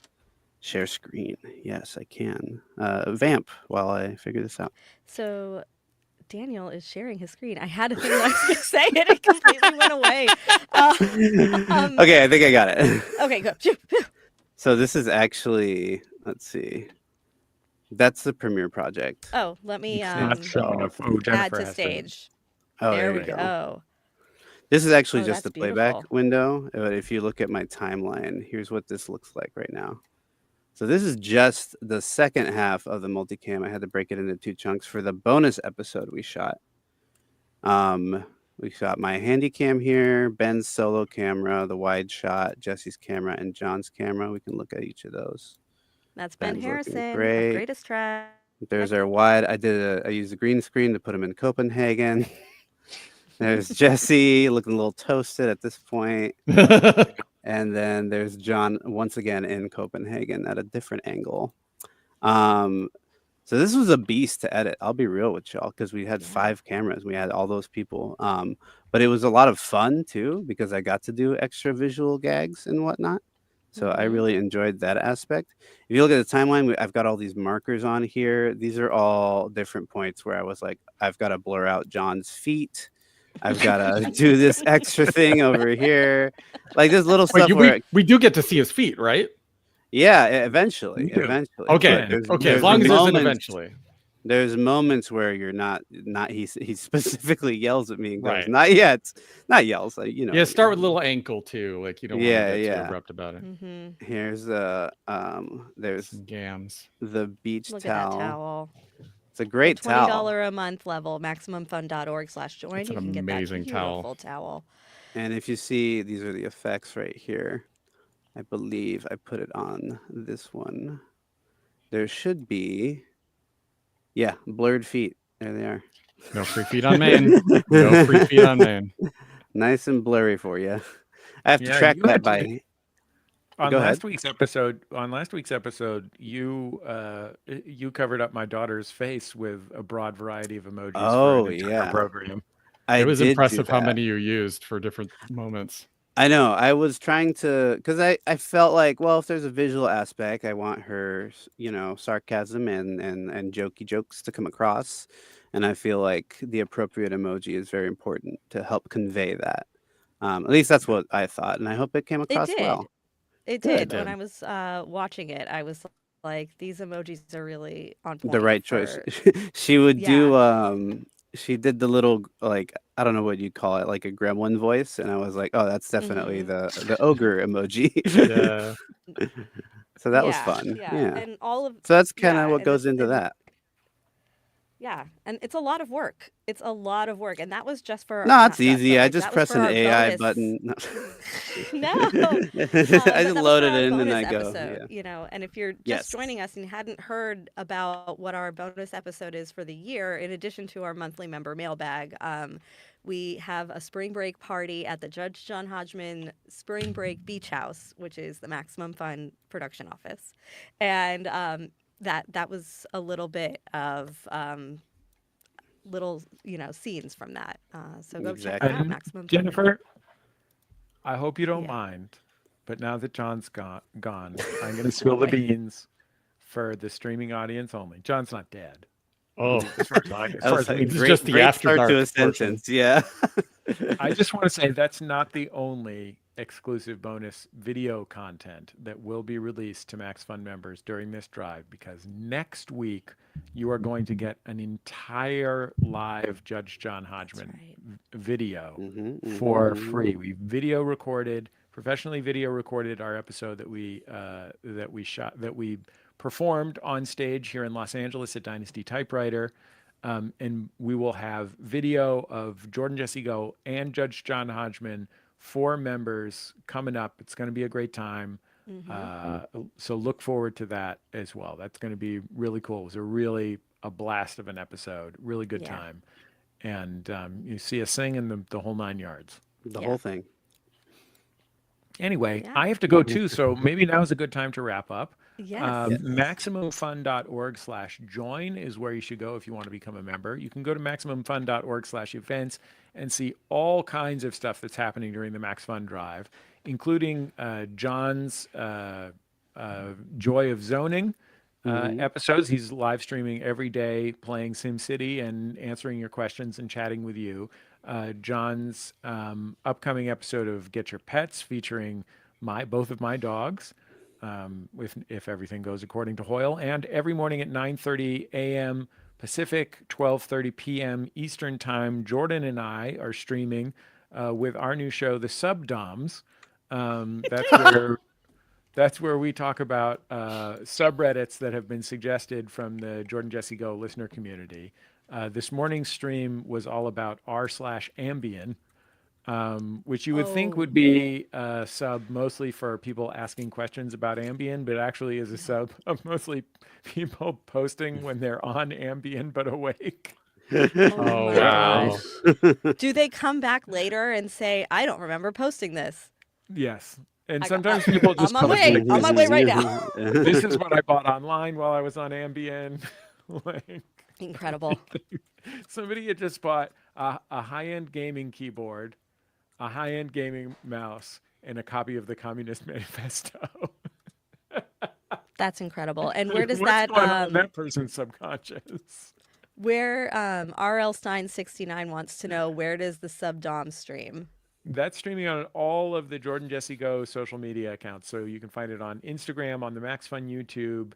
[SPEAKER 5] Share screen. Yes, I can. Vamp while I figure this out.
[SPEAKER 3] So Daniel is sharing his screen. I had a thing that I was going to say and it completely went away.
[SPEAKER 5] Okay, I think I got it.
[SPEAKER 3] Okay, good. Phew, phew.
[SPEAKER 5] So this is actually, let's see. That's the premiere project.
[SPEAKER 3] Oh, let me
[SPEAKER 2] It's not showing up. Oh,
[SPEAKER 3] add
[SPEAKER 2] Jennifer
[SPEAKER 3] to
[SPEAKER 2] has
[SPEAKER 3] stage.
[SPEAKER 5] Oh,
[SPEAKER 3] There
[SPEAKER 5] there
[SPEAKER 3] we
[SPEAKER 5] we go.
[SPEAKER 3] go.
[SPEAKER 5] This is actually
[SPEAKER 3] Oh,
[SPEAKER 5] just the
[SPEAKER 3] that's
[SPEAKER 5] playback
[SPEAKER 3] beautiful.
[SPEAKER 5] window. If you look at my timeline, here's what this looks like right now. So this is just the second half of the multicam. I had to break it into two chunks for the bonus episode we shot. We got my handy cam here, Ben's solo camera, the wide shot, Jesse's camera, and John's camera. We can look at each of those.
[SPEAKER 3] That's Ben
[SPEAKER 5] Ben's looking
[SPEAKER 3] Harrison
[SPEAKER 5] great.
[SPEAKER 3] of Greatest Track.
[SPEAKER 5] There's our wide. I used a green screen to put him in Copenhagen. There's Jesse looking a little toasted at this point. And then there's John once again in Copenhagen at a different angle. So this was a beast to edit. I'll be real with y'all because we had 5 cameras. We had all those people. But it was a lot of fun too because I got to do extra visual gags and whatnot. So I really enjoyed that aspect. If you look at the timeline, I've got all these markers on here. These are all different points where I was like, I've got to blur out John's feet. I've got to do this extra thing over here. Like this little
[SPEAKER 4] Wait,
[SPEAKER 5] stuff where,
[SPEAKER 4] we do get to see his feet, right?
[SPEAKER 5] yeah, eventually.
[SPEAKER 2] You do.
[SPEAKER 5] Eventually.
[SPEAKER 4] Okay.
[SPEAKER 5] But
[SPEAKER 4] Okay. As long as there's an
[SPEAKER 5] moments-
[SPEAKER 4] eventually.
[SPEAKER 5] There's moments where you're not he specifically yells at me and goes,
[SPEAKER 4] Right.
[SPEAKER 5] not yet. Not yells, like, you know.
[SPEAKER 4] Yeah. Start with a little ankle too. Like you don't want
[SPEAKER 5] Yeah,
[SPEAKER 4] to get
[SPEAKER 5] yeah.
[SPEAKER 4] too abrupt about it.
[SPEAKER 3] Mm-hmm.
[SPEAKER 5] Here's there's
[SPEAKER 4] Gams.
[SPEAKER 5] the beach
[SPEAKER 3] Look
[SPEAKER 5] towel.
[SPEAKER 3] at that towel.
[SPEAKER 5] It's a great
[SPEAKER 3] $20
[SPEAKER 5] towel.
[SPEAKER 3] a month level, MaximumFun.org/join.
[SPEAKER 4] It's
[SPEAKER 3] You
[SPEAKER 4] an
[SPEAKER 3] can get that
[SPEAKER 4] amazing towel.
[SPEAKER 3] beautiful towel.
[SPEAKER 5] And if you see, these are the effects right here. I believe I put it on this one. There should be, yeah, blurred feet. There they are.
[SPEAKER 4] No free feet on Maine. No free feet on Maine.
[SPEAKER 5] Nice and blurry for you. I have to
[SPEAKER 2] Yeah,
[SPEAKER 5] track
[SPEAKER 2] you
[SPEAKER 5] that
[SPEAKER 2] had
[SPEAKER 5] by.
[SPEAKER 2] On
[SPEAKER 5] Go
[SPEAKER 2] last
[SPEAKER 5] ahead.
[SPEAKER 2] week's episode, you you covered up my daughter's face with a broad variety of emojis for
[SPEAKER 5] Oh
[SPEAKER 2] an entire
[SPEAKER 5] yeah,
[SPEAKER 2] program.
[SPEAKER 5] I
[SPEAKER 4] It was
[SPEAKER 5] did do
[SPEAKER 4] impressive how
[SPEAKER 5] that.
[SPEAKER 4] many you used for different moments.
[SPEAKER 5] I know. I was trying to, because I felt like, well, if there's a visual aspect, I want her, sarcasm and jokey jokes to come across, and I feel like the appropriate emoji is very important to help convey that. At least that's what I thought, and I hope it came
[SPEAKER 3] It
[SPEAKER 5] across
[SPEAKER 3] did.
[SPEAKER 5] well.
[SPEAKER 3] It
[SPEAKER 5] Good.
[SPEAKER 3] did. When I
[SPEAKER 4] Did.
[SPEAKER 3] was watching it, I was like, these emojis are really on
[SPEAKER 5] The
[SPEAKER 3] point
[SPEAKER 5] right choice.
[SPEAKER 3] for,
[SPEAKER 5] She would
[SPEAKER 3] yeah.
[SPEAKER 5] do she did the little, like, I don't know what you call it, like a gremlin voice, and I was like, oh, that's definitely
[SPEAKER 3] hmm
[SPEAKER 5] the ogre emoji.
[SPEAKER 4] Yeah.
[SPEAKER 5] So that was
[SPEAKER 3] Yeah.
[SPEAKER 5] fun.
[SPEAKER 3] Yeah.
[SPEAKER 5] Yeah.
[SPEAKER 3] And all of,
[SPEAKER 5] So that's kind of
[SPEAKER 3] yeah.
[SPEAKER 5] what goes into
[SPEAKER 3] And
[SPEAKER 5] that.
[SPEAKER 3] yeah. And it's a lot of work. It's a lot of work. And that was just for,
[SPEAKER 5] No, it's
[SPEAKER 3] not just,
[SPEAKER 5] easy.
[SPEAKER 3] but
[SPEAKER 5] I
[SPEAKER 3] like
[SPEAKER 5] just
[SPEAKER 3] that was
[SPEAKER 5] press
[SPEAKER 3] for
[SPEAKER 5] an
[SPEAKER 3] our
[SPEAKER 5] AI
[SPEAKER 3] bonus.
[SPEAKER 5] button. No.
[SPEAKER 3] No.
[SPEAKER 5] I
[SPEAKER 3] But
[SPEAKER 5] just
[SPEAKER 3] that was
[SPEAKER 5] load
[SPEAKER 3] for
[SPEAKER 5] it
[SPEAKER 3] our
[SPEAKER 5] in and
[SPEAKER 3] bonus
[SPEAKER 5] I go.
[SPEAKER 3] episode,
[SPEAKER 5] Yeah.
[SPEAKER 3] And if you're just
[SPEAKER 5] Yes.
[SPEAKER 3] joining us and you hadn't heard about what our bonus episode is for the year, in addition to our monthly member mailbag, we have a spring break party at the Judge John Hodgman Spring Break Beach House, which is the Maximum Fun production office. And that was a little bit of little, scenes from that. So go check that
[SPEAKER 5] Exactly.
[SPEAKER 3] out,
[SPEAKER 2] And
[SPEAKER 3] Maximum Fun.
[SPEAKER 2] Jennifer, I hope you don't
[SPEAKER 3] Yeah.
[SPEAKER 2] mind, but now that John's gone, I'm going to spill the beans for the streaming audience only. John's not dead.
[SPEAKER 4] Oh,
[SPEAKER 2] As far as I, as
[SPEAKER 5] I
[SPEAKER 2] far
[SPEAKER 5] was
[SPEAKER 2] as we
[SPEAKER 5] like,
[SPEAKER 4] this is
[SPEAKER 2] know.
[SPEAKER 4] just the
[SPEAKER 5] great
[SPEAKER 4] after
[SPEAKER 5] start to
[SPEAKER 4] dark
[SPEAKER 5] a
[SPEAKER 4] portion.
[SPEAKER 5] sentence. Yeah.
[SPEAKER 2] I just want to say that's not the only exclusive bonus video content that will be released to MaxFun members during this drive, because next week you are going to get an entire live Judge John
[SPEAKER 3] That's
[SPEAKER 2] Hodgman
[SPEAKER 3] right.
[SPEAKER 2] video
[SPEAKER 5] Mm-hmm,
[SPEAKER 2] for
[SPEAKER 5] mm-hmm.
[SPEAKER 2] free. We professionally video recorded our episode that we performed on stage here in Los Angeles at Dynasty Typewriter. And we will have video of Jordan Jesse Go and Judge John Hodgman for members coming up. It's going to be a great time. So look forward to that as well. That's going to be really cool. It was a blast of an episode, really good
[SPEAKER 3] Yeah.
[SPEAKER 2] time. And you see us sing in the whole 9 yards.
[SPEAKER 5] The
[SPEAKER 3] Yeah.
[SPEAKER 5] whole thing.
[SPEAKER 2] Anyway,
[SPEAKER 3] Yeah.
[SPEAKER 2] I have to go too, so maybe now is a good time to wrap up.
[SPEAKER 3] Yes.
[SPEAKER 5] Yes.
[SPEAKER 2] MaximumFun.org/join is where you should go if you want to become a member. You can go to MaximumFun.org/events and see all kinds of stuff that's happening during the MaxFun Drive, including John's Joy of Zoning episodes. He's live streaming every day, playing SimCity and answering your questions and chatting with you. John's upcoming episode of Get Your Pets, featuring both of my dogs, if everything goes according to Hoyle, and every morning at 9:30 a.m. Pacific, 12:30 p.m. Eastern Time, Jordan and I are streaming with our new show, The Subdoms. That's where we talk about subreddits that have been suggested from the Jordan Jesse Go listener community. This morning's stream was all about r/Ambien, which you would think would be a sub mostly for people asking questions about Ambien, but actually is a sub of mostly people posting when they're on Ambien but awake.
[SPEAKER 3] Oh my
[SPEAKER 4] wow.
[SPEAKER 3] gosh. Do they come back later and say, I don't remember posting this?
[SPEAKER 2] Yes. And
[SPEAKER 3] I got-
[SPEAKER 2] sometimes people just
[SPEAKER 3] on my way. On my way right now.
[SPEAKER 2] This is what I bought online while I was on Ambien. Like,
[SPEAKER 3] Incredible.
[SPEAKER 2] somebody had just bought a high-end gaming keyboard, a high-end gaming mouse, and a copy of the Communist Manifesto.
[SPEAKER 3] That's incredible. And where does
[SPEAKER 2] What's
[SPEAKER 3] that
[SPEAKER 2] going on in that person's subconscious?
[SPEAKER 3] where RL Stein 69 wants to know, where does the subdom stream?
[SPEAKER 2] That's streaming on all of the Jordan Jesse Go social media accounts. So you can find it on Instagram, on the MaxFun YouTube,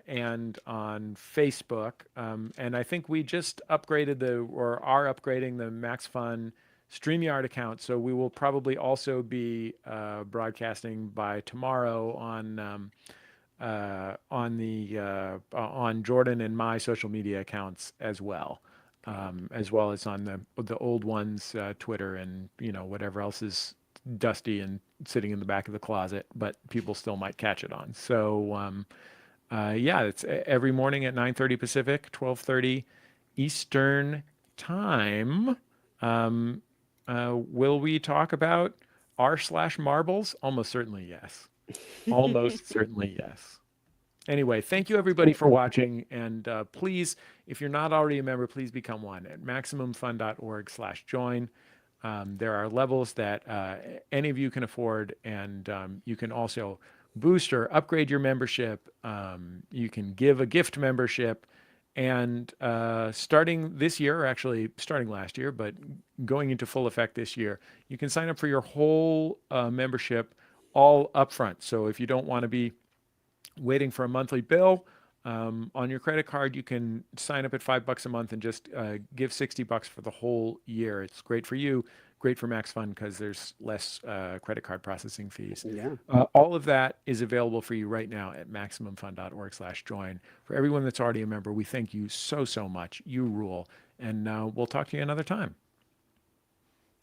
[SPEAKER 2] and on Facebook. And I think we just upgraded are upgrading the MaxFun StreamYard account. So we will probably also be broadcasting by tomorrow on Jordan and my social media accounts as well as on the old ones, Twitter and whatever else is dusty and sitting in the back of the closet, but people still might catch it on. So it's every morning at 9:30 Pacific, 12:30 Eastern time, will we talk about r/marbles? Almost certainly yes. Almost certainly yes. Anyway, thank you everybody for watching, and please, if you're not already a member, please become one at maximumfun.org/join. There are levels that any of you can afford, and you can also boost or upgrade your membership. You can give a gift membership, and starting this year, or actually starting last year, but going into full effect this year, you can sign up for your whole membership all upfront. So if you don't want to be waiting for a monthly bill on your credit card, you can sign up at $5 a month and just give $60 for the whole year. It's great for you, great for MaxFun, because there's less credit card processing fees.
[SPEAKER 5] Yeah.
[SPEAKER 2] All of that is available for you right now at maximumfun.org/join. For everyone that's already a member, we thank you so, so much. You rule. And we'll talk to you another time.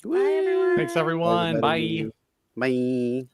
[SPEAKER 3] Bye, everyone.
[SPEAKER 4] Thanks, everyone. Bye.
[SPEAKER 5] Bye.